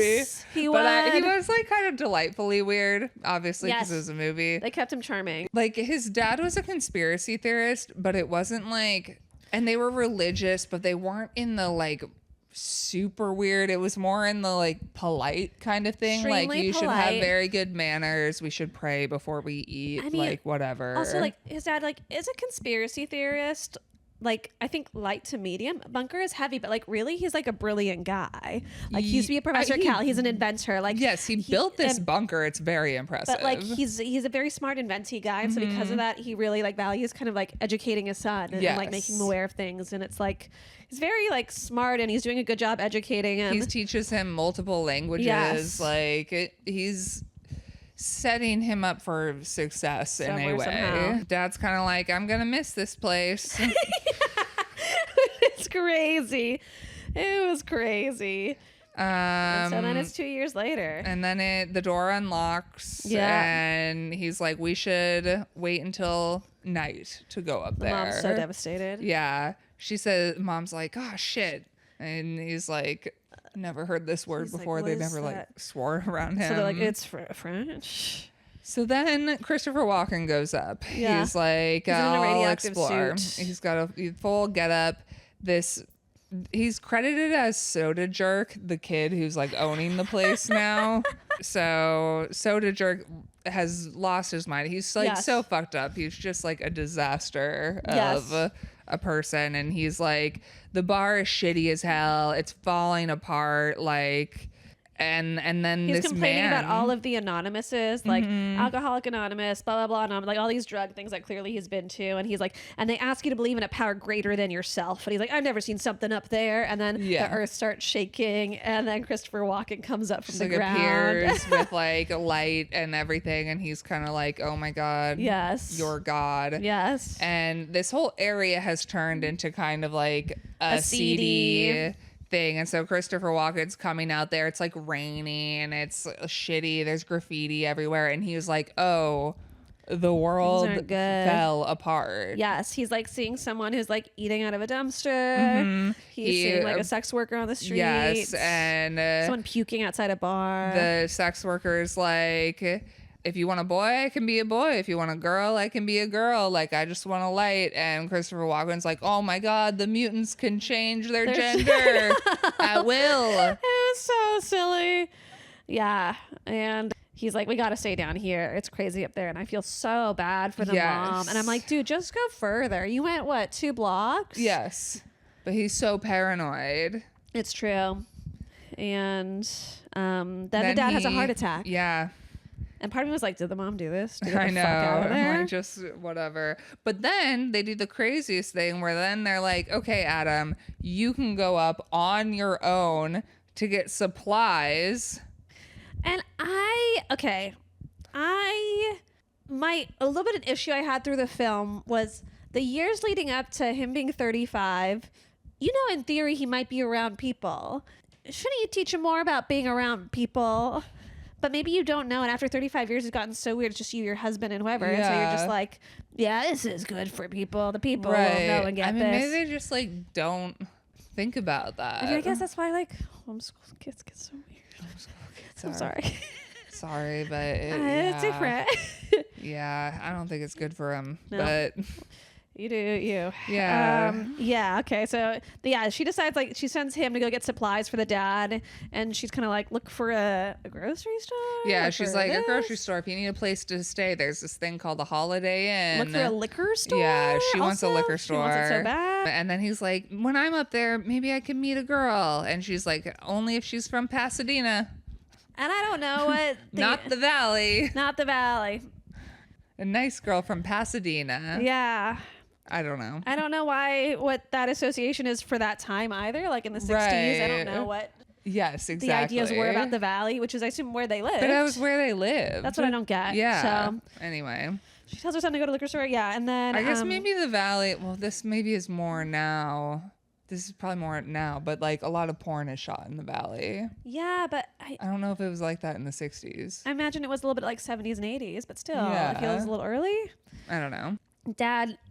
Speaker 1: movie.
Speaker 2: he
Speaker 1: But he
Speaker 2: would.
Speaker 1: was like kind of delightfully weird, obviously, because
Speaker 2: Yes.
Speaker 1: it was a movie.
Speaker 2: They kept him charming.
Speaker 1: Like his dad was a conspiracy theorist, but it wasn't like, and they were religious, but they weren't in the like super weird. It was more in the like polite kind of thing. Like
Speaker 2: Extremely
Speaker 1: you should have
Speaker 2: polite.
Speaker 1: very good manners. We should pray before we eat.
Speaker 2: I mean,
Speaker 1: like whatever.
Speaker 2: Also, like, his dad, like, is a conspiracy theorist. Like, I think light to medium. Bunker is heavy, but like, really, he's like a brilliant guy. Like, he used to be a professor at
Speaker 1: he-
Speaker 2: Cal. He's an inventor. Like,
Speaker 1: yes, he built this
Speaker 2: and-
Speaker 1: bunker. It's very impressive.
Speaker 2: But like, he's a very smart, inventy guy, and so because of that, he really like values kind of like educating his son and like making him
Speaker 1: Yes.
Speaker 2: aware of things. And it's like he's very like smart, and he's doing a good job educating him.
Speaker 1: he teaches him multiple languages.
Speaker 2: Yes.
Speaker 1: Like he's setting him up for success in a
Speaker 2: Somewhere,
Speaker 1: way.
Speaker 2: somehow.
Speaker 1: Dad's kind of like, I'm gonna miss this place.
Speaker 2: It's crazy. It was crazy. And so then it's 2 years later.
Speaker 1: And then the door unlocks.
Speaker 2: Yeah.
Speaker 1: And he's like, we should wait until night to go up
Speaker 2: The
Speaker 1: there.
Speaker 2: mom's so devastated.
Speaker 1: Yeah. She says, mom's like, oh shit. And he's like, never heard this word
Speaker 2: He's like,
Speaker 1: before.
Speaker 2: "What
Speaker 1: they
Speaker 2: is
Speaker 1: never
Speaker 2: that?"
Speaker 1: like swore around him.
Speaker 2: So they're like, it's French.
Speaker 1: So then Christopher Walken goes up.
Speaker 2: Yeah.
Speaker 1: He's like,
Speaker 2: He's in a
Speaker 1: I'll
Speaker 2: radioactive
Speaker 1: explore.
Speaker 2: suit.
Speaker 1: He's got a full getup. this he's credited as Soda Jerk, the kid who's like owning the place now. So Soda Jerk has lost his mind. He's like
Speaker 2: Yes.
Speaker 1: so fucked up. He's just like a disaster
Speaker 2: Yes.
Speaker 1: of a person, and he's like, the bar is shitty as hell. It's falling apart, like. And then
Speaker 2: He's
Speaker 1: this
Speaker 2: complaining
Speaker 1: man,
Speaker 2: about all of the anonymouses, like Alcoholic Anonymous, blah, blah, blah, like all these drug things that clearly he's been to. And he's like, and they ask you to believe in a power greater than yourself. And he's like, I've never seen something up there. And then
Speaker 1: Yeah.
Speaker 2: the earth starts shaking. And then Christopher Walken comes up from
Speaker 1: just
Speaker 2: the
Speaker 1: like
Speaker 2: ground.
Speaker 1: appears with like a light and everything, and he's kind of like, oh my god,
Speaker 2: Yes.
Speaker 1: you're God.
Speaker 2: Yes.
Speaker 1: And this whole area has turned into kind of like a seedy thing. And so Christopher Walken's coming out there. It's like raining and it's shitty. There's graffiti everywhere. And he was like, oh, the world
Speaker 2: aren't good.
Speaker 1: fell apart.
Speaker 2: Yes, he's like seeing someone who's like eating out of a dumpster. He's seeing like a sex worker on the street.
Speaker 1: Yes. And
Speaker 2: someone puking outside a bar.
Speaker 1: the sex worker's like, if you want a boy, I can be a boy. If you want a girl, I can be a girl. Like, I just want a light. And Christopher Walken's like, oh my God, the mutants can change their gender at will.
Speaker 2: It was so silly. Yeah. And he's like, we got to stay down here. It's crazy up there. And I feel so bad for the mom. And I'm like, dude, just go further. You went, what, 2 blocks?
Speaker 1: Yes. But he's so paranoid.
Speaker 2: It's true. And then the dad has a heart attack.
Speaker 1: Yeah.
Speaker 2: And part of me was like, did the mom do this? Did
Speaker 1: I
Speaker 2: the
Speaker 1: know.
Speaker 2: fuck out of there?
Speaker 1: Like, just whatever. But then they do the craziest thing where then they're like, okay, Adam, you can go up on your own to get supplies.
Speaker 2: And a little bit of issue I had through the film was the years leading up to him being 35. You know, in theory, he might be around people. Shouldn't you teach him more about being around people? But maybe you don't know. And after 35 years, it's gotten so weird. It's just you, your husband, and whoever. And so you're just like, yeah, this is good for people. The people will know and get this.
Speaker 1: Maybe they just like don't think about that.
Speaker 2: I mean, I guess that's why like homeschool kids get so weird. I'm sorry.
Speaker 1: Sorry, but
Speaker 2: It's different.
Speaker 1: Yeah, I don't think it's good for him.
Speaker 2: No.
Speaker 1: But
Speaker 2: You do you.
Speaker 1: Yeah.
Speaker 2: Okay. So she decides like she sends him to go get supplies for the dad, and she's kind of like, look for a grocery store.
Speaker 1: yeah,
Speaker 2: Look
Speaker 1: she's
Speaker 2: for
Speaker 1: like, a
Speaker 2: this.
Speaker 1: grocery store. If you need a place to stay, there's this thing called the Holiday Inn.
Speaker 2: Look for a liquor store.
Speaker 1: Yeah, she wants a
Speaker 2: also?
Speaker 1: liquor
Speaker 2: She wants it
Speaker 1: store.
Speaker 2: so bad.
Speaker 1: And then he's like, when I'm up there, maybe I can meet a girl. And she's like, only if she's from Pasadena,
Speaker 2: And I don't know what.
Speaker 1: not the Valley.
Speaker 2: Not the Valley.
Speaker 1: A nice girl from Pasadena.
Speaker 2: Yeah.
Speaker 1: I don't know.
Speaker 2: I don't know what that association is for that time either. Like in the 60s, I don't know what
Speaker 1: Yes, exactly.
Speaker 2: the ideas were about the Valley, which is I assume where they lived.
Speaker 1: But that was where they lived.
Speaker 2: That's what I don't get.
Speaker 1: Yeah.
Speaker 2: So
Speaker 1: Anyway,
Speaker 2: she tells her son to go to the liquor store. Yeah, and then
Speaker 1: I guess maybe the Valley. Well, this maybe is more now. This is probably more now, but like a lot of porn is shot in the Valley.
Speaker 2: Yeah, but I
Speaker 1: I don't know if it was like that in the 60s.
Speaker 2: I imagine it was a little bit like 70s and 80s, but still,
Speaker 1: Yeah.
Speaker 2: I feel it was a little early.
Speaker 1: I don't know.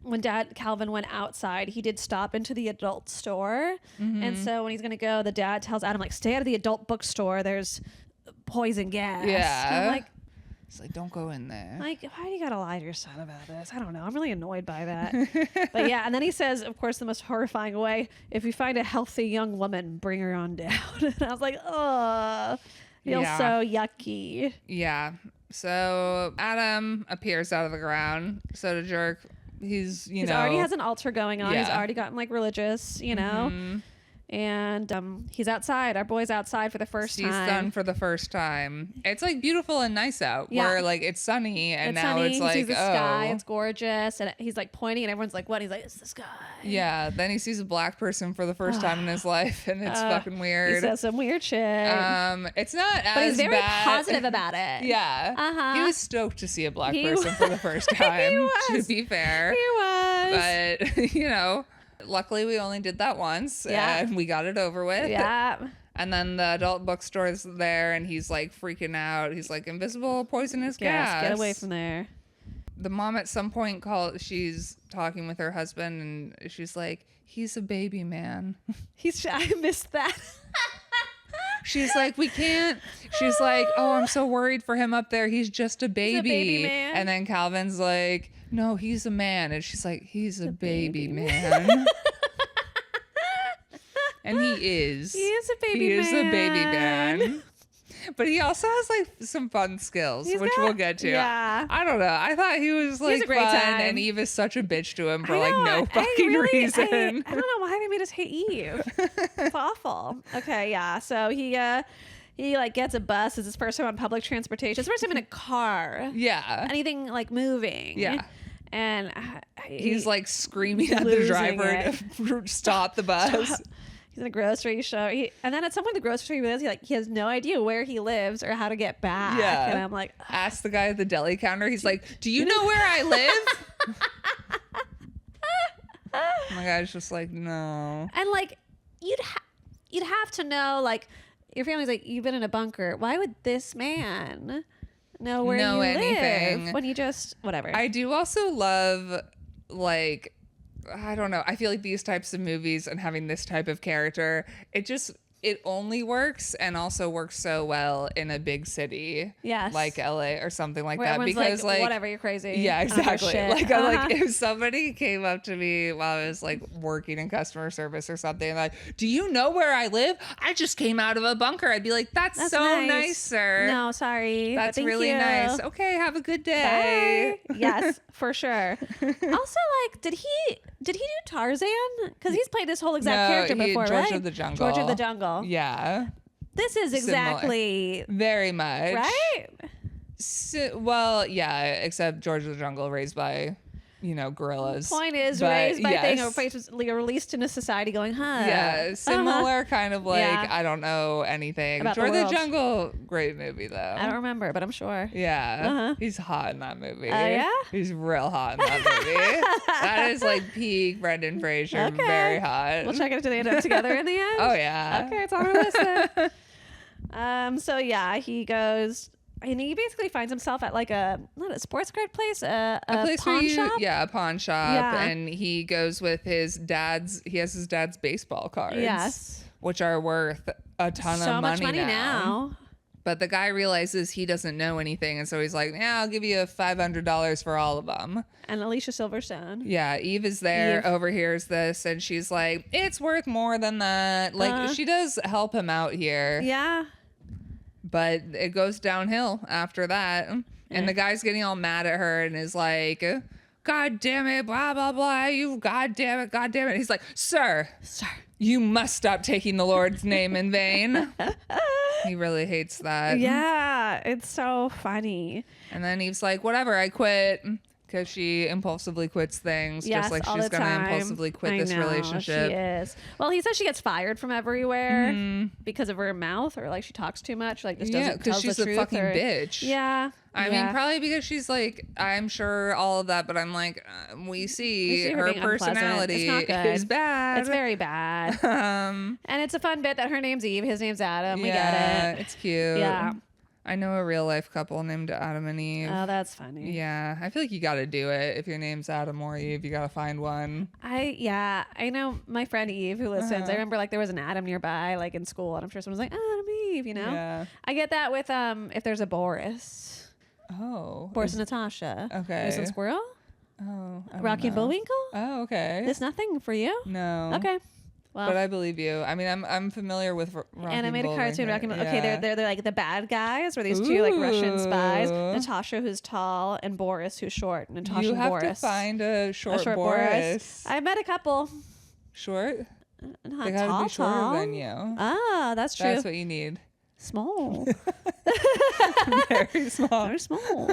Speaker 2: When Calvin went outside, he did stop into the adult store. And so when he's going to go, the dad tells Adam, like, stay out of the adult bookstore. There's poison gas.
Speaker 1: Yeah.
Speaker 2: And
Speaker 1: It's like, don't go in there.
Speaker 2: why do you got to lie to your son about this? I don't know. I'm really annoyed by that. But yeah, and then he says, of course, the most horrifying way, if you find a healthy young woman, bring her on down. And I was like, oh, feels
Speaker 1: Yeah.
Speaker 2: so yucky.
Speaker 1: Yeah. So Adam appears out of the ground. Soda Jerk. He's
Speaker 2: Already has an altar going on. He's
Speaker 1: Yeah.
Speaker 2: already gotten like religious, you know. And he's outside. Our boy's outside for the first
Speaker 1: He's
Speaker 2: time.
Speaker 1: done for the first time. It's like beautiful and nice out.
Speaker 2: Yeah.
Speaker 1: Where like it's sunny and
Speaker 2: It's
Speaker 1: now
Speaker 2: sunny.
Speaker 1: it's
Speaker 2: He
Speaker 1: like
Speaker 2: sees the sky.
Speaker 1: oh.
Speaker 2: It's gorgeous, and he's like pointing, and everyone's like, "What?" He's like, "It's the sky."
Speaker 1: Yeah. Then he sees a black person for the first time in his life, and it's fucking
Speaker 2: He
Speaker 1: weird.
Speaker 2: says some weird shit,
Speaker 1: It's not as
Speaker 2: but he's very
Speaker 1: bad.
Speaker 2: positive about it.
Speaker 1: Yeah.
Speaker 2: Uh-huh.
Speaker 1: He was stoked to see a black
Speaker 2: He
Speaker 1: person for the first time.
Speaker 2: He
Speaker 1: To
Speaker 2: was.
Speaker 1: be fair.
Speaker 2: He was.
Speaker 1: But luckily we only did that once.
Speaker 2: Yeah.
Speaker 1: And we got it over with.
Speaker 2: Yeah.
Speaker 1: And then the adult bookstore's there, and he's like freaking out. He's like, invisible poisonous gas.
Speaker 2: Get away from there.
Speaker 1: The mom at some point she's talking with her husband, and she's like, he's a baby man.
Speaker 2: I missed that.
Speaker 1: She's like, we can't. She's like, oh, I'm so worried for him up there. He's just a baby.
Speaker 2: baby man.
Speaker 1: And then Calvin's like, no, he's a man. And she's like, he's a baby man. And he is.
Speaker 2: He is a baby
Speaker 1: He is a baby
Speaker 2: man.
Speaker 1: man. But he also has like some fun skills, which we'll get to.
Speaker 2: Yeah.
Speaker 1: I don't know. I thought he was like
Speaker 2: a great
Speaker 1: fun,
Speaker 2: time.
Speaker 1: and Eve is such a bitch to him for
Speaker 2: I
Speaker 1: like
Speaker 2: know,
Speaker 1: no fucking reason.
Speaker 2: I don't know why they made us hate Eve. It's awful. Okay, yeah. So he like gets a bus. It's his first time on public transportation. It's his first time in a car.
Speaker 1: Yeah.
Speaker 2: Anything like moving.
Speaker 1: Yeah.
Speaker 2: And
Speaker 1: He's like screaming at the
Speaker 2: losing
Speaker 1: driver to stop the bus.
Speaker 2: Stop. He's in a grocery store. And then at some point, the grocery store he has no idea where he lives or how to get back.
Speaker 1: Yeah.
Speaker 2: And I'm like,
Speaker 1: ask the guy at the deli counter. He's like, "Do you know where I live?" My guy's just like, "No."
Speaker 2: and like you'd have to know, like, your family's like, you've been in a bunker. Why would this man know where you
Speaker 1: anything.
Speaker 2: live when you just whatever?
Speaker 1: I do also love, like, I don't know. I feel like these types of movies and having this type of character, it only works and also works so well in a big city,
Speaker 2: Yes.
Speaker 1: like LA or something like
Speaker 2: Where
Speaker 1: that.
Speaker 2: everyone's
Speaker 1: Because like,
Speaker 2: whatever, you're crazy.
Speaker 1: yeah,
Speaker 2: I don't give a
Speaker 1: exactly.
Speaker 2: shit.
Speaker 1: Like, I'm like, if somebody came up to me while I was like working in customer service or something, like, "Do you know where I live? I just came out of a bunker." I'd be like, "That's so nice, sir.
Speaker 2: No, sorry.
Speaker 1: That's
Speaker 2: but thank
Speaker 1: really
Speaker 2: you.
Speaker 1: nice. Okay, have a good day."
Speaker 2: Bye. Yes, for sure. Also, like, did he do Tarzan? Because he's played this whole exact character before,
Speaker 1: George
Speaker 2: right?
Speaker 1: of the Jungle.
Speaker 2: George of the Jungle.
Speaker 1: Yeah,
Speaker 2: This is exactly
Speaker 1: very much.
Speaker 2: right.
Speaker 1: So, well, yeah, except George of the Jungle raised by, gorillas.
Speaker 2: Point is,
Speaker 1: But
Speaker 2: raised by thing, or
Speaker 1: yes.
Speaker 2: was released into society going, huh?
Speaker 1: Yeah, similar kind of like,
Speaker 2: Yeah.
Speaker 1: I don't know anything.
Speaker 2: About the
Speaker 1: George of the
Speaker 2: world.
Speaker 1: Jungle, great movie though.
Speaker 2: I don't remember, but I'm sure.
Speaker 1: Yeah, he's hot in that movie.
Speaker 2: Oh, yeah?
Speaker 1: He's real hot in that movie. That is like peak Brendan Fraser,
Speaker 2: Okay.
Speaker 1: very hot.
Speaker 2: We'll check it. Do they end up together in the end?
Speaker 1: Oh yeah.
Speaker 2: Okay, it's on our list then. So yeah, he goes and he basically finds himself at like not a sports card place, a
Speaker 1: place
Speaker 2: pawn
Speaker 1: where
Speaker 2: shop.
Speaker 1: Yeah, a pawn shop.
Speaker 2: Yeah.
Speaker 1: And he goes with he has his dad's baseball cards.
Speaker 2: Yes.
Speaker 1: Which are worth a ton
Speaker 2: So
Speaker 1: of
Speaker 2: much
Speaker 1: money
Speaker 2: money
Speaker 1: now.
Speaker 2: now.
Speaker 1: But the guy realizes he doesn't know anything. And so he's like, "Yeah, I'll give you $500 for all of them."
Speaker 2: And Alicia Silverstone.
Speaker 1: Yeah, Eve is there,
Speaker 2: Eve.
Speaker 1: overhears this, and she's like, "It's worth more than that." Like, she does help him out here.
Speaker 2: Yeah.
Speaker 1: But it goes downhill after that. And the guy's getting all mad at her and is like, "God damn it, blah, blah, blah. You, God damn it, God damn it." He's like, Sir, you must stop taking the Lord's name in vain." He really hates that.
Speaker 2: Yeah, it's so funny.
Speaker 1: And then Eve's like, "Whatever, I quit." Because she impulsively quits things,
Speaker 2: Yes,
Speaker 1: just like
Speaker 2: all
Speaker 1: she's
Speaker 2: the
Speaker 1: going to
Speaker 2: time.
Speaker 1: impulsively quit
Speaker 2: I
Speaker 1: this
Speaker 2: know,
Speaker 1: relationship.
Speaker 2: She is. Well, he says she gets fired from everywhere because of her mouth, or like she talks too much, like just doesn't tell
Speaker 1: she's
Speaker 2: the
Speaker 1: a
Speaker 2: truth.
Speaker 1: fucking
Speaker 2: or,
Speaker 1: bitch.
Speaker 2: Yeah.
Speaker 1: I mean, probably because she's like, I'm sure all of that, but I'm like, we see
Speaker 2: her
Speaker 1: her
Speaker 2: being unpleasant.
Speaker 1: personality
Speaker 2: It's not good.
Speaker 1: is bad.
Speaker 2: It's very bad. And it's a fun bit that her name's Eve, his name's Adam. We get it.
Speaker 1: It's cute.
Speaker 2: Yeah.
Speaker 1: I know a real life couple named Adam and Eve.
Speaker 2: Oh, that's funny.
Speaker 1: Yeah, I feel like you got to do it. If your name's Adam or Eve, you got to find one.
Speaker 2: I know my friend Eve who listens. I remember like there was an Adam nearby, like in school, and I'm sure someone's like, Adam Eve,
Speaker 1: Yeah.
Speaker 2: I get that with if there's a Boris.
Speaker 1: Oh.
Speaker 2: Boris and Natasha.
Speaker 1: Okay.
Speaker 2: Listen, Squirrel?
Speaker 1: Oh. I don't
Speaker 2: Rocky and
Speaker 1: know.
Speaker 2: Bullwinkle?
Speaker 1: Oh, okay.
Speaker 2: There's nothing for you?
Speaker 1: No.
Speaker 2: Okay. Well,
Speaker 1: But I believe you. I mean, I'm familiar with Rocky
Speaker 2: animated
Speaker 1: and
Speaker 2: cartoon Rocky.
Speaker 1: Bullwinkle.
Speaker 2: Okay,
Speaker 1: Yeah.
Speaker 2: they're like the bad guys, or these two like Russian spies.
Speaker 1: Ooh.
Speaker 2: Natasha, who's tall, and Boris, who's short. Natasha
Speaker 1: You
Speaker 2: and
Speaker 1: have
Speaker 2: Boris.
Speaker 1: to find a short
Speaker 2: Boris.
Speaker 1: Boris.
Speaker 2: I met a couple.
Speaker 1: Short?
Speaker 2: Not
Speaker 1: They gotta
Speaker 2: tall,
Speaker 1: be shorter
Speaker 2: tall.
Speaker 1: than you.
Speaker 2: Ah, that's true.
Speaker 1: That's what you need.
Speaker 2: Small.
Speaker 1: Very small.
Speaker 2: They're small.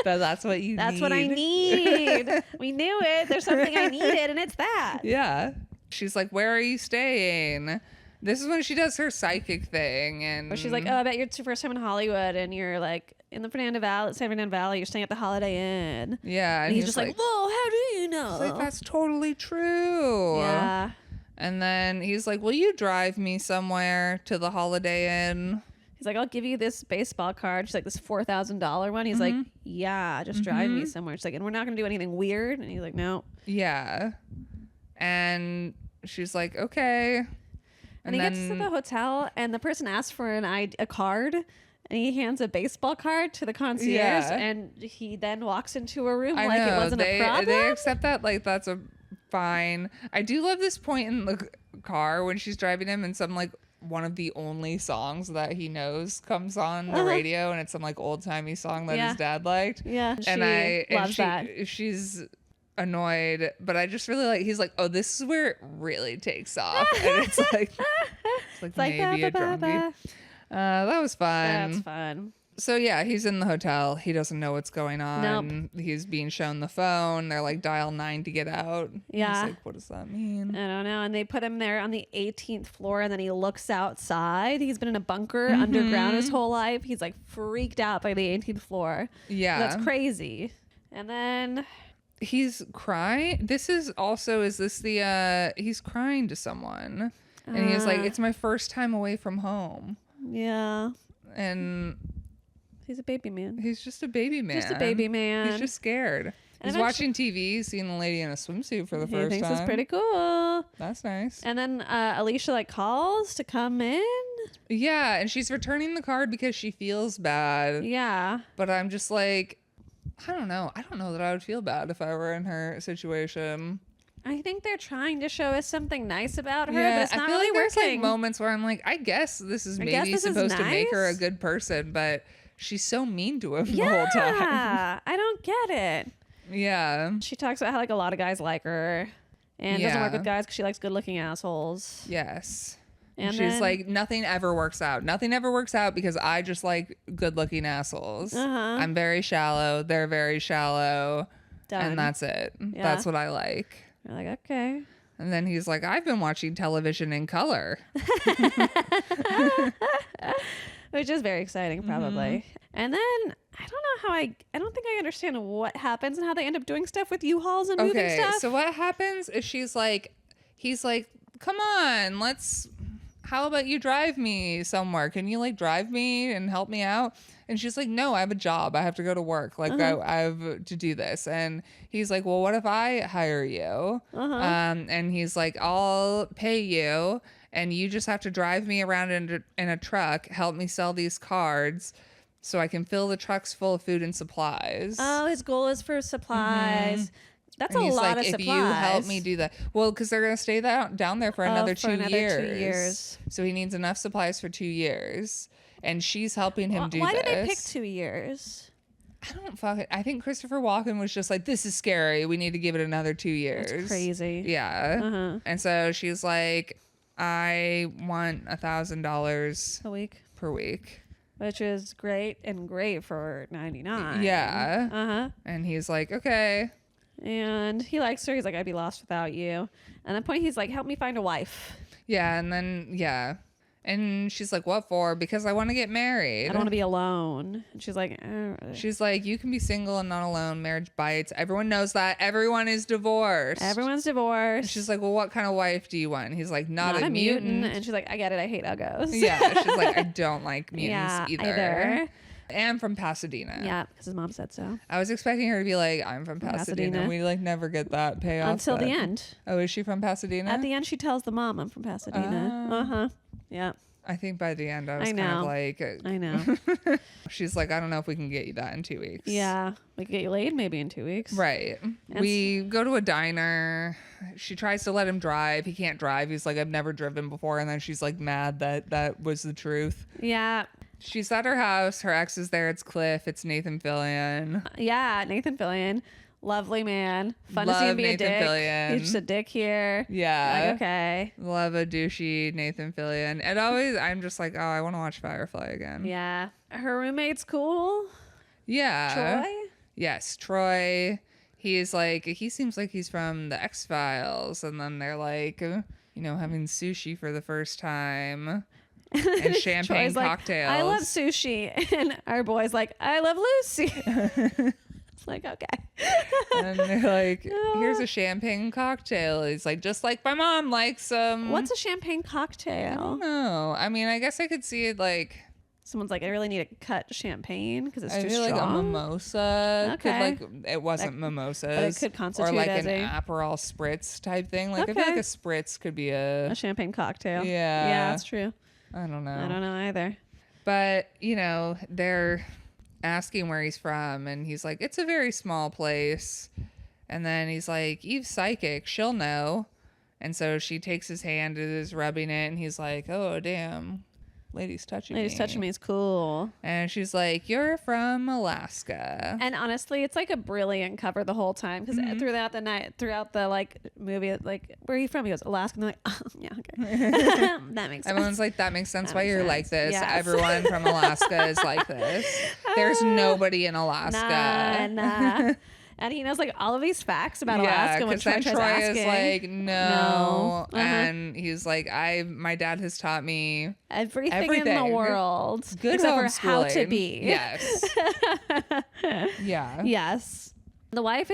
Speaker 1: But that's what you need.
Speaker 2: That's what I need. We knew it. There's something I needed, and it's that.
Speaker 1: Yeah. She's like, "Where are you staying?" This is when she does her psychic thing, and
Speaker 2: Or she's like, "Oh, I bet your first time in Hollywood, and you're like in the San Fernando Valley. You're staying at the Holiday Inn."
Speaker 1: yeah,
Speaker 2: And he's just like, "Whoa, how do you know?"
Speaker 1: He's like, "That's totally true."
Speaker 2: Yeah.
Speaker 1: And then he's like, "Will you drive me somewhere to the Holiday Inn?"
Speaker 2: He's like, "I'll give you this baseball card." She's like, "This $4,000 one." He's like, "Yeah, just drive me somewhere." She's like, "And we're not gonna do anything weird." And he's like, "No."
Speaker 1: Yeah. And she's like, "Okay."
Speaker 2: And he gets to the hotel, and the person asks for a card, and he hands a baseball card to the concierge,
Speaker 1: Yeah.
Speaker 2: and he then walks into a room
Speaker 1: I
Speaker 2: like
Speaker 1: know.
Speaker 2: it wasn't a problem.
Speaker 1: They accept that like that's a fine. I do love this point in the car when she's driving him, and some like one of the only songs that he knows comes on the radio, and it's some like old timey song that his dad liked.
Speaker 2: Yeah,
Speaker 1: And
Speaker 2: she loves that.
Speaker 1: She's annoyed, but I just really like. He's like, oh, this is where it really takes off, and it's like maybe a drum beat. That was fun.
Speaker 2: That's fun.
Speaker 1: So yeah, he's in the hotel. He doesn't know what's going on.
Speaker 2: Nope.
Speaker 1: He's being shown the phone. They're like, dial 9 to get out.
Speaker 2: Yeah.
Speaker 1: He's like, what does that mean?
Speaker 2: I don't know. And they put him there on the 18th floor, and then he looks outside. He's been in a bunker underground his whole life. He's like freaked out by the 18th floor.
Speaker 1: Yeah.
Speaker 2: That's crazy. And then
Speaker 1: he's crying. He's crying to someone. And he's like, it's my first time away from home.
Speaker 2: Yeah.
Speaker 1: And
Speaker 2: he's a baby man.
Speaker 1: he's just a baby man.
Speaker 2: Just a baby man.
Speaker 1: He's just scared.
Speaker 2: And
Speaker 1: He's watching TV, seeing the lady in a swimsuit for the
Speaker 2: He
Speaker 1: first
Speaker 2: thinks
Speaker 1: time.
Speaker 2: it's pretty cool.
Speaker 1: That's nice.
Speaker 2: And then Alicia like calls to come in.
Speaker 1: Yeah, and she's returning the card because she feels bad.
Speaker 2: Yeah.
Speaker 1: But I'm just like, I don't know. I don't know that I would feel bad if I were in her situation.
Speaker 2: I think they're trying to show us something nice about her, but
Speaker 1: Yeah,
Speaker 2: it's not
Speaker 1: I feel
Speaker 2: really
Speaker 1: like there's
Speaker 2: working.
Speaker 1: like moments where I'm like, I guess this is maybe
Speaker 2: this is
Speaker 1: supposed to make her a
Speaker 2: nice.
Speaker 1: good person, but she's so mean to him the whole time.
Speaker 2: Yeah, I don't get it.
Speaker 1: Yeah.
Speaker 2: She talks about how like a lot of guys like her, and doesn't work
Speaker 1: Yeah.
Speaker 2: with guys because she likes good-looking assholes.
Speaker 1: Yes.
Speaker 2: And
Speaker 1: she's
Speaker 2: then-
Speaker 1: like, nothing ever works out. Nothing ever works out because I just like good-looking assholes. I'm very shallow. They're very shallow.
Speaker 2: Done.
Speaker 1: And that's it.
Speaker 2: Yeah.
Speaker 1: That's what I like.
Speaker 2: You're like, okay.
Speaker 1: And then he's like, I've been watching television in color.
Speaker 2: Which is very exciting, probably. And then I don't know how I don't think I understand what happens and how they end up doing stuff with U-Hauls and moving
Speaker 1: Okay,
Speaker 2: stuff.
Speaker 1: so what happens is he's like, come on, how about you drive me somewhere? Can you like drive me and help me out? And she's like, no, I have a job. I have to go to work. Like I have to do this. And he's like, well, what if I hire you? And he's like, I'll pay you. And you just have to drive me around in a truck, help me sell these cards so I can fill the trucks full of food and supplies.
Speaker 2: Oh, his goal is for supplies. That's
Speaker 1: And
Speaker 2: a
Speaker 1: he's
Speaker 2: lot
Speaker 1: like,
Speaker 2: of
Speaker 1: if
Speaker 2: supplies.
Speaker 1: you help me do that. Well, because they're going to stay down there for another 2 years.
Speaker 2: 2 years.
Speaker 1: So he needs enough supplies for 2 years. And she's helping him do
Speaker 2: Why
Speaker 1: this.
Speaker 2: did they pick 2 years?
Speaker 1: I think Christopher Walken was just like, this is scary. We need to give it another 2 years.
Speaker 2: That's crazy.
Speaker 1: Yeah. And so she's like, I want $1,000
Speaker 2: A week.
Speaker 1: per week.
Speaker 2: Which is great for 99.
Speaker 1: Yeah.
Speaker 2: Uh-huh.
Speaker 1: And he's like, okay.
Speaker 2: And he likes her. He's like, I'd be lost without you. And at the point, he's like, help me find a wife.
Speaker 1: Yeah. And then, yeah. And she's like, what for? Because I want to get married.
Speaker 2: I don't want to be alone. And she's like,
Speaker 1: She's like, you can be single and not alone. Marriage bites. Everyone knows that. Everyone is divorced.
Speaker 2: everyone's divorced.
Speaker 1: She's like, well, what kind of wife do you want? And he's like, not a mutant.
Speaker 2: And she's like, I get it. I hate uggos.
Speaker 1: Yeah. She's like, I don't like mutants
Speaker 2: Yeah,
Speaker 1: either. And from Pasadena.
Speaker 2: Yeah, because his mom said so.
Speaker 1: I was expecting her to be like, I'm from Pasadena.
Speaker 2: Pasadena.
Speaker 1: We like never get that payoff.
Speaker 2: Until the
Speaker 1: but-
Speaker 2: end.
Speaker 1: Oh, is she from Pasadena?
Speaker 2: At the end, she tells the mom, I'm from Pasadena. Uh-huh. Yeah,
Speaker 1: I think by the end, I was
Speaker 2: I
Speaker 1: kind of
Speaker 2: know.
Speaker 1: like,
Speaker 2: I know.
Speaker 1: she's like, I don't know if we can get you that in 2 weeks.
Speaker 2: Yeah, we could get you laid maybe in 2 weeks.
Speaker 1: Right. We go to a diner. She tries to let him drive. He can't drive. He's like, I've never driven before. And then she's like mad that that was the truth.
Speaker 2: Yeah.
Speaker 1: She's at her house. Her ex is there. It's Cliff. It's Nathan Fillion.
Speaker 2: Yeah, Nathan Fillion. Lovely man. Fun to see
Speaker 1: Love
Speaker 2: him be
Speaker 1: Nathan
Speaker 2: a dick.
Speaker 1: Fillion.
Speaker 2: He's just a dick here.
Speaker 1: Yeah.
Speaker 2: Like, okay.
Speaker 1: Love a douchey Nathan Fillion. And always, I'm just like, oh, I want to watch Firefly again.
Speaker 2: Yeah. Her roommate's cool.
Speaker 1: Yeah.
Speaker 2: Troy?
Speaker 1: Yes, Troy. He's like, he seems like he's from the X-Files. And then they're like, having sushi for the first time. And champagne
Speaker 2: Troy's like,
Speaker 1: cocktails.
Speaker 2: I love sushi. And our boy's like, I love Lucy. It's like, okay.
Speaker 1: And they're like, here's a champagne cocktail. He's like, just like my mom likes them.
Speaker 2: What's a champagne
Speaker 1: I
Speaker 2: cocktail?
Speaker 1: don't know. I mean, I guess I could see it like,
Speaker 2: Someone's like, I really need a cut champagne because it's
Speaker 1: I
Speaker 2: too
Speaker 1: feel like a
Speaker 2: strong.
Speaker 1: mimosa.
Speaker 2: Okay.
Speaker 1: Could it wasn't mimosas.
Speaker 2: but it could constitute
Speaker 1: or like
Speaker 2: as
Speaker 1: an
Speaker 2: a-
Speaker 1: Aperol spritz type thing. Like I feel
Speaker 2: Okay.
Speaker 1: like a spritz could be a
Speaker 2: A champagne cocktail.
Speaker 1: Yeah.
Speaker 2: Yeah, that's true.
Speaker 1: I don't know.
Speaker 2: I don't know either.
Speaker 1: But, they're asking where he's from, and he's like, it's a very small place. And then he's like, Eve's psychic. She'll know. And so she takes his hand and is rubbing it, and he's like, oh, damn, lady's touching me.
Speaker 2: Lady's touching me is cool.
Speaker 1: And she's like, you're from Alaska.
Speaker 2: And honestly, it's like a brilliant cover the whole time because
Speaker 1: Mm-hmm.
Speaker 2: throughout the night, throughout the like movie, like, where are you from? He goes, Alaska. And they're like, oh, yeah, okay. That makes sense.
Speaker 1: Everyone's like, that makes sense
Speaker 2: That
Speaker 1: why
Speaker 2: makes
Speaker 1: you're
Speaker 2: sense.
Speaker 1: like this.
Speaker 2: Yes.
Speaker 1: Everyone from Alaska is like this. There's nobody in Alaska.
Speaker 2: Nah. And he knows like all of these facts about Alaska when
Speaker 1: because then
Speaker 2: Troy
Speaker 1: Troy
Speaker 2: tries
Speaker 1: is
Speaker 2: asking.
Speaker 1: like, no.
Speaker 2: Uh-huh.
Speaker 1: And he's like, my dad has taught me
Speaker 2: Everything in
Speaker 1: everything.
Speaker 2: the world.
Speaker 1: good
Speaker 2: except for how to
Speaker 1: homeschooling.
Speaker 2: be.
Speaker 1: Yes. Yeah.
Speaker 2: Yes. The wife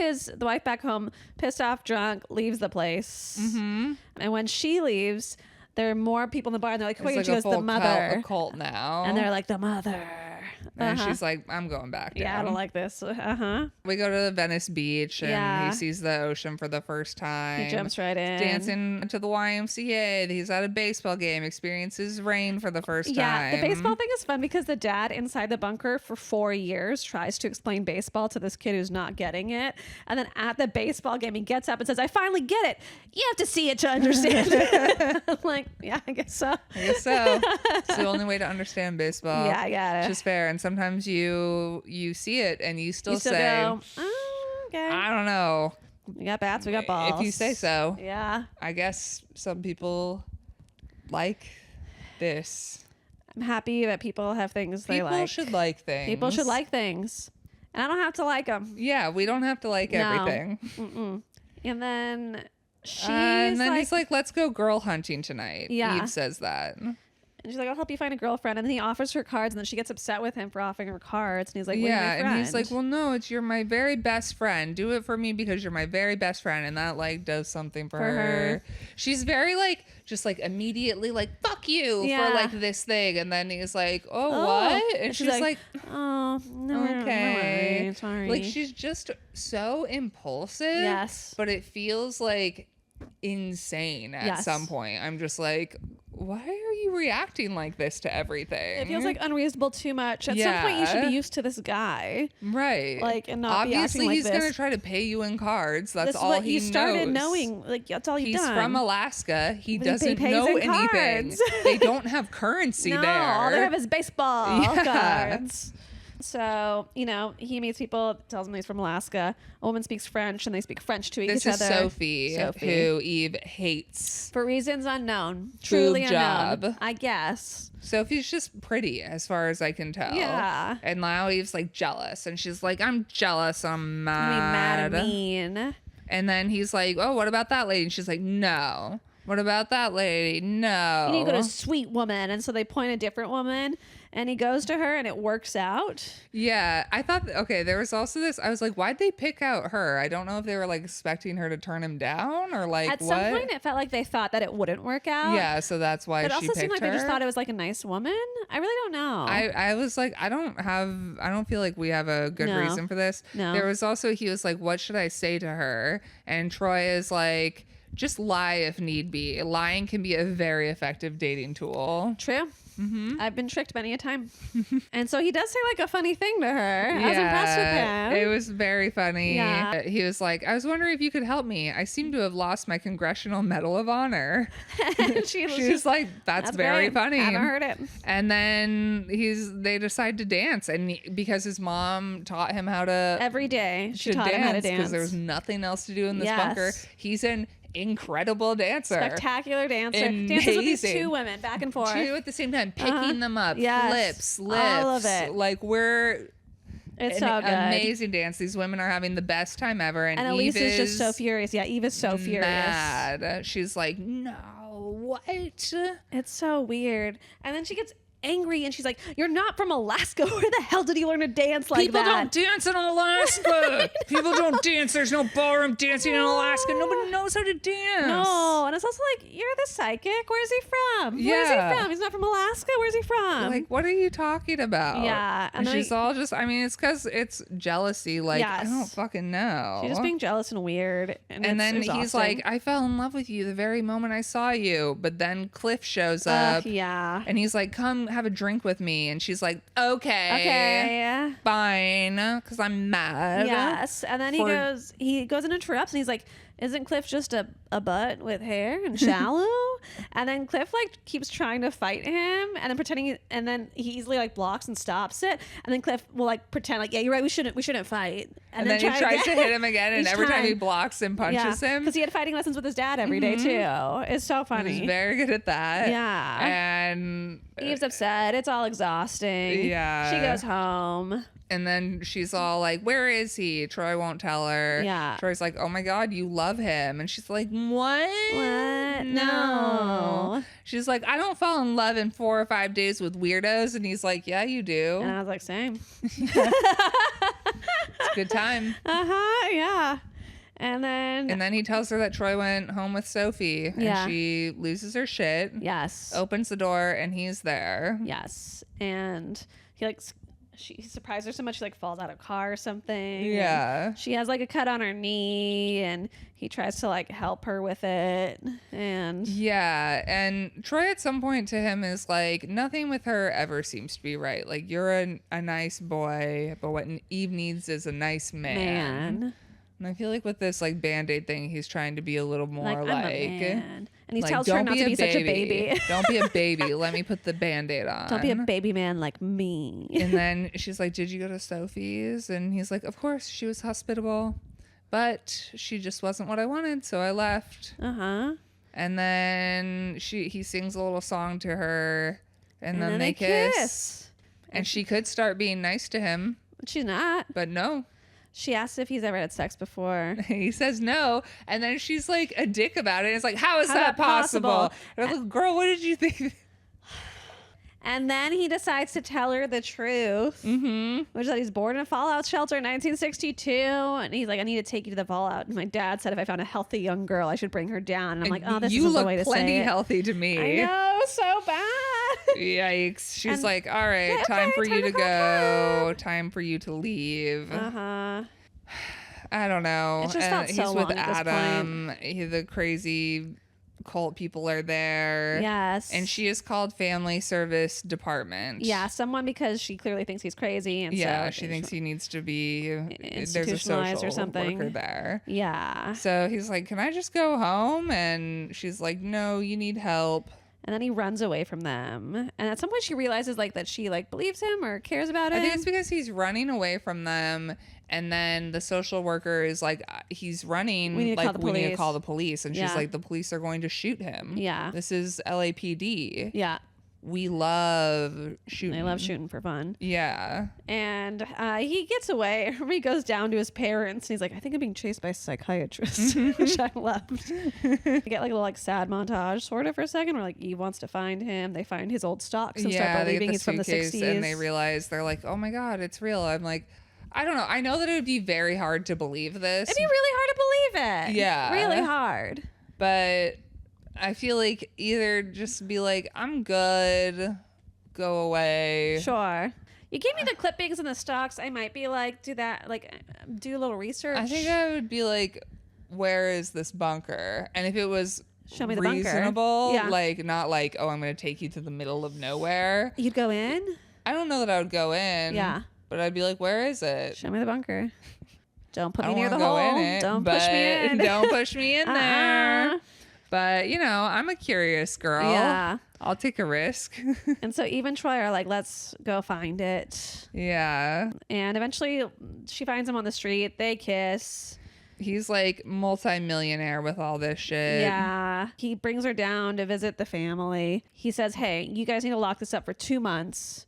Speaker 2: back home, pissed off, drunk, leaves the place.
Speaker 1: Mm-hmm.
Speaker 2: And when she leaves, there are more people in the bar, and they're like,
Speaker 1: It's
Speaker 2: wait,
Speaker 1: like
Speaker 2: she
Speaker 1: a
Speaker 2: goes, the
Speaker 1: full
Speaker 2: mother.
Speaker 1: cult now.
Speaker 2: And they're like, the mother.
Speaker 1: and she's like, I'm going back down.
Speaker 2: Yeah, I don't like this. Uh-huh.
Speaker 1: We go to Venice Beach, and
Speaker 2: Yeah.
Speaker 1: he sees the ocean for the first time.
Speaker 2: He jumps right in.
Speaker 1: Dancing to the YMCA. He's at a baseball game, experiences rain for the first time.
Speaker 2: Yeah, the baseball thing is fun because the dad inside the bunker for 4 years tries to explain baseball to this kid who's not getting it. And then at the baseball game, he gets up and says, I finally get it. You have to see it to understand it. I'm like, yeah, I guess so.
Speaker 1: I guess so. It's the only way to understand baseball.
Speaker 2: Yeah, I got it.
Speaker 1: Which is fair. And sometimes you see it and you still,
Speaker 2: You still
Speaker 1: say,
Speaker 2: go, oh, okay.
Speaker 1: I don't know.
Speaker 2: We got bats, we got balls.
Speaker 1: If you say so.
Speaker 2: Yeah.
Speaker 1: I guess some people like this.
Speaker 2: I'm happy that people have things they
Speaker 1: People
Speaker 2: like.
Speaker 1: should like things.
Speaker 2: People should like things. And I don't have to like them.
Speaker 1: Yeah, we don't have to like
Speaker 2: No.
Speaker 1: everything.
Speaker 2: Mm-mm. And then she's
Speaker 1: And then
Speaker 2: like,
Speaker 1: he's like, let's go girl hunting tonight.
Speaker 2: Yeah.
Speaker 1: Eve says that.
Speaker 2: and she's like, I'll help you find a girlfriend. And then he offers her cards, and then she gets upset with him for offering her cards. And he's like, well, you're my
Speaker 1: Yeah,
Speaker 2: friend.
Speaker 1: and he's like, well, no, you're my very best friend. Do it for me because you're my very best friend. And that like does something for her. She's very like, just like immediately like, fuck you
Speaker 2: Yeah.
Speaker 1: for like this thing. And then he's like, oh,
Speaker 2: Oh.
Speaker 1: what? And
Speaker 2: And
Speaker 1: she's
Speaker 2: she's
Speaker 1: like,
Speaker 2: oh, no,
Speaker 1: okay.
Speaker 2: no, sorry.
Speaker 1: Like she's just so impulsive.
Speaker 2: Yes.
Speaker 1: But it feels like insane at
Speaker 2: Yes.
Speaker 1: some point. I'm just like, why are you reacting like this to everything?
Speaker 2: It feels like unreasonable too much. At some point, you should
Speaker 1: Yeah.
Speaker 2: be used to this guy.
Speaker 1: right.
Speaker 2: like, and not be acting
Speaker 1: obviously
Speaker 2: like
Speaker 1: he's
Speaker 2: this.
Speaker 1: gonna try to pay you in cards. That's
Speaker 2: This is
Speaker 1: all
Speaker 2: what
Speaker 1: he
Speaker 2: you started
Speaker 1: knows.
Speaker 2: knowing. Like, that's all you've
Speaker 1: He's
Speaker 2: done.
Speaker 1: from Alaska. He
Speaker 2: He
Speaker 1: doesn't
Speaker 2: pays
Speaker 1: know
Speaker 2: in
Speaker 1: anything.
Speaker 2: cards.
Speaker 1: They don't have currency
Speaker 2: No,
Speaker 1: there.
Speaker 2: all they have is baseball
Speaker 1: Yeah.
Speaker 2: cards. So, he meets people, tells them he's from Alaska. A woman speaks French, and they speak French to
Speaker 1: This
Speaker 2: each
Speaker 1: is
Speaker 2: other.
Speaker 1: Sophie,
Speaker 2: Sophie.
Speaker 1: who Eve hates.
Speaker 2: For reasons unknown. Truly
Speaker 1: Boob
Speaker 2: unknown.
Speaker 1: job.
Speaker 2: I guess.
Speaker 1: Sophie's just pretty, as far as I can tell.
Speaker 2: Yeah.
Speaker 1: And now Eve's like jealous, and she's like, "I'm jealous. I'm
Speaker 2: I mean,
Speaker 1: mad."
Speaker 2: mad and mean.
Speaker 1: And then he's like, "Oh, what about that lady?" And she's like, "No." What about that lady? No.
Speaker 2: You need to go to sweet woman. And so they point a different woman, and he goes to her, and it works out.
Speaker 1: Yeah, I thought, okay, there was also this. I was like, why'd they pick out her? I don't know if they were like expecting her to turn him down or like
Speaker 2: At
Speaker 1: what.
Speaker 2: some point, it felt like they thought that it wouldn't work out.
Speaker 1: Yeah, so that's why
Speaker 2: But it
Speaker 1: she
Speaker 2: also seemed
Speaker 1: picked
Speaker 2: like
Speaker 1: her.
Speaker 2: they just thought it was like a nice woman. I really don't know.
Speaker 1: I was like, I don't feel like we have a good
Speaker 2: No.
Speaker 1: reason for this.
Speaker 2: No.
Speaker 1: There was also, he was like, what should I say to her? And Troy is like, just lie if need be. Lying can be a very effective dating tool.
Speaker 2: True. I've been tricked many a time. And so he does say like a funny thing to her. I was impressed with him.
Speaker 1: It was very funny.
Speaker 2: Yeah.
Speaker 1: He was like, I was wondering if you could help me. I seem to have lost my Congressional Medal of Honor.
Speaker 2: she
Speaker 1: She was like, that's very
Speaker 2: great.
Speaker 1: funny.
Speaker 2: Haven't heard it.
Speaker 1: And then they decide to dance, and because his mom taught him how to
Speaker 2: Every day she taught him how to dance.
Speaker 1: because there was nothing else to do in this
Speaker 2: Yes.
Speaker 1: bunker. He's an incredible dancer.
Speaker 2: Spectacular dancer. Dances with these
Speaker 1: Amazing.
Speaker 2: two women back and forth.
Speaker 1: Two at the same time, picking them up,
Speaker 2: Yes.
Speaker 1: lips,
Speaker 2: All of it.
Speaker 1: like we're
Speaker 2: It's
Speaker 1: an
Speaker 2: so good.
Speaker 1: amazing dance. These women are having the best time ever, and
Speaker 2: And
Speaker 1: Eve
Speaker 2: Elise is just so furious. Yeah, Eve is so furious.
Speaker 1: mad. She's like, no, what?
Speaker 2: It's so weird. And then she gets angry and she's like, you're not from Alaska. Where the hell did you learn to dance like
Speaker 1: People
Speaker 2: that?
Speaker 1: don't dance in Alaska. People don't dance. There's no ballroom dancing in Alaska. Nobody knows how to dance.
Speaker 2: No. And it's also like, you're the psychic. Where's he from? Where's
Speaker 1: Yeah.
Speaker 2: he from? He's not from Alaska. Where's he from?
Speaker 1: Like, what are you talking about?
Speaker 2: Yeah,
Speaker 1: And
Speaker 2: and
Speaker 1: she's
Speaker 2: then-
Speaker 1: all just, I mean, it's because it's jealousy. Like, I
Speaker 2: Yes.
Speaker 1: don't fucking know.
Speaker 2: She's just being jealous and weird. And
Speaker 1: And
Speaker 2: it's
Speaker 1: then he's
Speaker 2: exhausting.
Speaker 1: like, I fell in love with you the very moment I saw you. But then Cliff shows up.
Speaker 2: yeah.
Speaker 1: And he's like, come have a drink with me. And she's like, okay.
Speaker 2: Okay.
Speaker 1: Fine. Because I'm mad.
Speaker 2: Yes. And then he
Speaker 1: For-
Speaker 2: goes and interrupts and he's like, isn't Cliff just a butt with hair and shallow? And then Cliff like keeps trying to fight him and then pretending, and then he easily like blocks and stops it. And then Cliff will like pretend like, yeah, you're right, we shouldn't fight.
Speaker 1: And then he tries to hit him again, and every time he blocks and punches him.
Speaker 2: Because he had fighting lessons with his dad every day too. It's so funny.
Speaker 1: He's very good at that.
Speaker 2: Yeah.
Speaker 1: And
Speaker 2: Eve's upset. It's all exhausting.
Speaker 1: Yeah.
Speaker 2: She goes home.
Speaker 1: And then she's all like, where is he? Troy won't tell her.
Speaker 2: Yeah.
Speaker 1: Troy's like, oh my God, you love him. And she's like, what?
Speaker 2: What?
Speaker 1: No. She's like, I don't fall in love in 4 or 5 days with weirdos. And he's like, yeah, you do.
Speaker 2: And I was like, same.
Speaker 1: It's a good time.
Speaker 2: Yeah. And then
Speaker 1: he tells her that Troy went home with Sophie. And
Speaker 2: Yeah.
Speaker 1: she loses her shit.
Speaker 2: yes.
Speaker 1: Opens the door and he's there.
Speaker 2: Yes. And he like he surprised her so much she like falls out of a car or something.
Speaker 1: Yeah.
Speaker 2: And she has like a cut on her knee and he tries to like help her with it. And
Speaker 1: Yeah, and Troy at some point to him is like, nothing with her ever seems to be right. Like, you're a nice boy, but what Eve needs is a nice man. And I feel like with this like Band-Aid thing, he's trying to be a little more
Speaker 2: I'm
Speaker 1: like,
Speaker 2: a man. And he
Speaker 1: like,
Speaker 2: tells her
Speaker 1: "Don't
Speaker 2: not to be such a baby.
Speaker 1: Don't be a baby. Let me put the Band-Aid on.
Speaker 2: Don't be a baby man like me.
Speaker 1: And then she's like, did you go to Sophie's? And he's like, of course, she was hospitable, but she just wasn't what I wanted, so I left. And then he sings a little song to her, and then they kiss. And she could start being nice to him.
Speaker 2: She's not.
Speaker 1: But no.
Speaker 2: She asks if he's ever had sex before.
Speaker 1: He says no. And then she's like a dick about it. It's like, how is that possible? And I'm like, girl, what did you think?
Speaker 2: And then he decides to tell her the truth, which is that he's born in a fallout shelter in 1962. And he's like, I need to take you to the fallout. And my dad said if I found a healthy young girl, I should bring her down. And I'm like, oh, this is the way to say it.
Speaker 1: You look plenty healthy to me.
Speaker 2: I know, so bad.
Speaker 1: Yikes. She's like, all right,
Speaker 2: like,
Speaker 1: time
Speaker 2: okay,
Speaker 1: for you to
Speaker 2: go
Speaker 1: go. Time for you to leave. I don't know.
Speaker 2: It just felt so
Speaker 1: he's
Speaker 2: long
Speaker 1: with
Speaker 2: at this
Speaker 1: Adam. The crazy cult people are there.
Speaker 2: Yes.
Speaker 1: And she is called Family Service Department.
Speaker 2: Yeah, someone because she clearly thinks he's crazy. And
Speaker 1: yeah,
Speaker 2: so
Speaker 1: she thinks he needs to be there's a
Speaker 2: institutionalized
Speaker 1: social
Speaker 2: or something.
Speaker 1: worker there.
Speaker 2: Yeah.
Speaker 1: So he's like, can I just go home? And she's like, no, you need help.
Speaker 2: And then he runs away from them. And at some point she realizes like that she like believes him or cares about him.
Speaker 1: I think it's because he's running away from them. And then the social worker is like, he's running.
Speaker 2: We need to
Speaker 1: call the police. And she's like, the police are going to shoot him.
Speaker 2: Yeah.
Speaker 1: This is LAPD.
Speaker 2: Yeah.
Speaker 1: We love shooting.
Speaker 2: They love shooting for fun.
Speaker 1: Yeah.
Speaker 2: And he gets away. He goes down to his parents. And he's like, I think I'm being chased by a psychiatrist, which I loved. We get like a little like sad montage sort of for a second where like Eve wants to find him. They find his old stocks and start believing he's from the 60s.
Speaker 1: And they realize they're like, oh my God, it's real. I'm like, I don't know. I know that it would be very hard to believe this.
Speaker 2: It'd be really hard to believe it.
Speaker 1: Yeah.
Speaker 2: Really hard.
Speaker 1: But I feel like either just be like, I'm good, go away.
Speaker 2: Sure. You gave me the clippings and the stocks. I might be like, do that, like, do a little research.
Speaker 1: I think I would be like, where is this bunker? And if it was
Speaker 2: show me the
Speaker 1: reasonable,
Speaker 2: bunker. Yeah.
Speaker 1: like, not like, oh, I'm going to take you to the middle of nowhere.
Speaker 2: You'd go in?
Speaker 1: I don't know that I would go in.
Speaker 2: Yeah.
Speaker 1: But I'd be like, where is it?
Speaker 2: Show me the bunker. Don't put
Speaker 1: I
Speaker 2: me
Speaker 1: don't
Speaker 2: near the
Speaker 1: wanna go
Speaker 2: hole.
Speaker 1: in it,
Speaker 2: Don't push me in.
Speaker 1: Don't push me in there. But, you know, I'm a curious girl.
Speaker 2: Yeah.
Speaker 1: I'll take a risk.
Speaker 2: And so Eve and Troy are like, let's go find it.
Speaker 1: Yeah.
Speaker 2: And eventually she finds him on the street. They kiss.
Speaker 1: He's like multi-millionaire with all this shit.
Speaker 2: Yeah. He brings her down to visit the family. He says, hey, you guys need to lock this up for 2 months.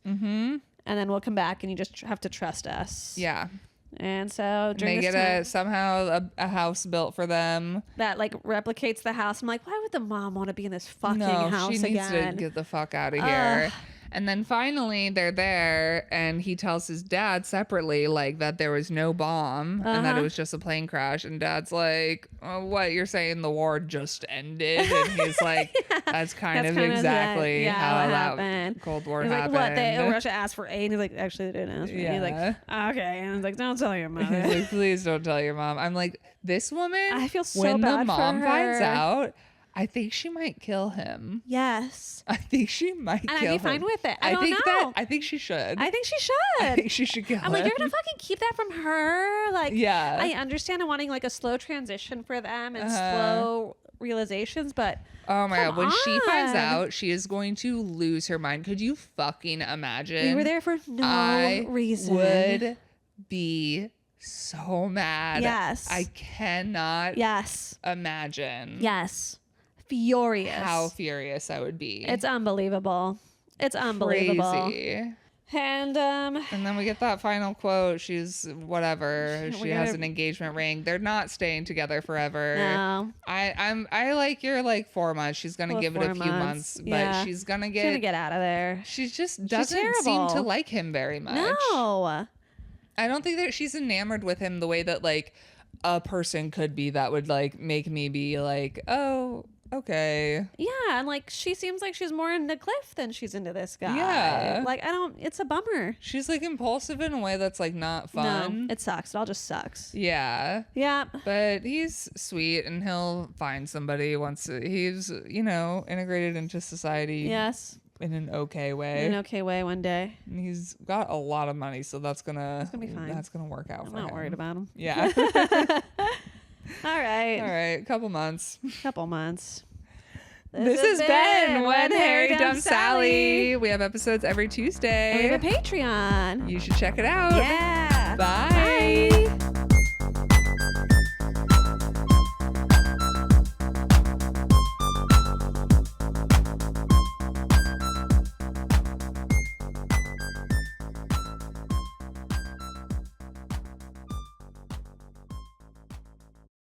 Speaker 2: And then we'll come back and you just have to trust us.
Speaker 1: Yeah.
Speaker 2: And so during
Speaker 1: they
Speaker 2: this
Speaker 1: get
Speaker 2: time,
Speaker 1: somehow a house built for them.
Speaker 2: that like replicates the house. I'm like, why would the mom want to be in this fucking house
Speaker 1: she needs
Speaker 2: again?
Speaker 1: to get the fuck out of here. And then finally they're there and he tells his dad separately like that there was no bomb and that it was just a plane crash. And dad's like, oh, what, you're saying the war just ended? And he's like, that's kind of exactly how that
Speaker 2: happened.
Speaker 1: Cold War
Speaker 2: He's
Speaker 1: happened.
Speaker 2: like, what, Russia asked for aid? And he's like, actually they didn't ask for aid. He's like, okay. And he's like, don't tell your mother.
Speaker 1: He's like, please don't tell your mom. I'm like, this woman,
Speaker 2: I feel so
Speaker 1: when
Speaker 2: bad
Speaker 1: the mom
Speaker 2: for her.
Speaker 1: finds out, I think she might kill him.
Speaker 2: Yes.
Speaker 1: I think she might
Speaker 2: And
Speaker 1: kill
Speaker 2: I'd be
Speaker 1: him.
Speaker 2: fine with it. I don't know.
Speaker 1: I think she should.
Speaker 2: I think she should.
Speaker 1: I think she should kill
Speaker 2: I'm like,
Speaker 1: him.
Speaker 2: you're gonna fucking keep that from her? Like,
Speaker 1: Yeah.
Speaker 2: I understand wanting like a slow transition for them and
Speaker 1: Uh-huh.
Speaker 2: slow realizations, but
Speaker 1: Oh my
Speaker 2: come
Speaker 1: God. When she finds
Speaker 2: on.
Speaker 1: out, she is going to lose her mind. Could you fucking imagine?
Speaker 2: We were there for no
Speaker 1: I
Speaker 2: reason.
Speaker 1: would be so mad.
Speaker 2: Yes.
Speaker 1: I cannot
Speaker 2: Yes.
Speaker 1: imagine
Speaker 2: Yes. Furious.
Speaker 1: how furious I would be.
Speaker 2: It's unbelievable. It's unbelievable.
Speaker 1: Crazy.
Speaker 2: And
Speaker 1: And then we get that final quote. She's whatever.
Speaker 2: We
Speaker 1: She has
Speaker 2: gotta-
Speaker 1: an engagement ring. They're not staying together forever.
Speaker 2: no.
Speaker 1: I like your like 4 months. She's gonna
Speaker 2: Well,
Speaker 1: give it a
Speaker 2: 4
Speaker 1: few
Speaker 2: months.
Speaker 1: months, but
Speaker 2: Yeah.
Speaker 1: she's gonna
Speaker 2: She's gonna
Speaker 1: get.
Speaker 2: get out of there.
Speaker 1: She just doesn't seem
Speaker 2: terrible.
Speaker 1: to like him very much.
Speaker 2: No.
Speaker 1: I don't think that she's enamored with him the way that like a person could be that would like make me be like, oh, okay.
Speaker 2: Yeah, and like she seems like she's more into Cliff than she's into this guy.
Speaker 1: Yeah.
Speaker 2: Like it's a bummer.
Speaker 1: She's like impulsive in a way that's like not fun.
Speaker 2: No, it sucks. It all just sucks.
Speaker 1: Yeah.
Speaker 2: Yeah.
Speaker 1: But he's sweet and he'll find somebody once he's, integrated into society
Speaker 2: Yes.
Speaker 1: in an okay way.
Speaker 2: In an okay way one day.
Speaker 1: And he's got a lot of money, so that's gonna
Speaker 2: be fine.
Speaker 1: That's gonna work out
Speaker 2: I'm
Speaker 1: for
Speaker 2: not
Speaker 1: him.
Speaker 2: worried about him.
Speaker 1: Yeah.
Speaker 2: All right.
Speaker 1: All right, couple months.
Speaker 2: Couple months.
Speaker 1: This has been One Harry Dumb Sally. We have episodes every
Speaker 2: And we
Speaker 1: Tuesday.
Speaker 2: have a Patreon.
Speaker 1: You should check it out.
Speaker 2: Yeah.
Speaker 1: Bye.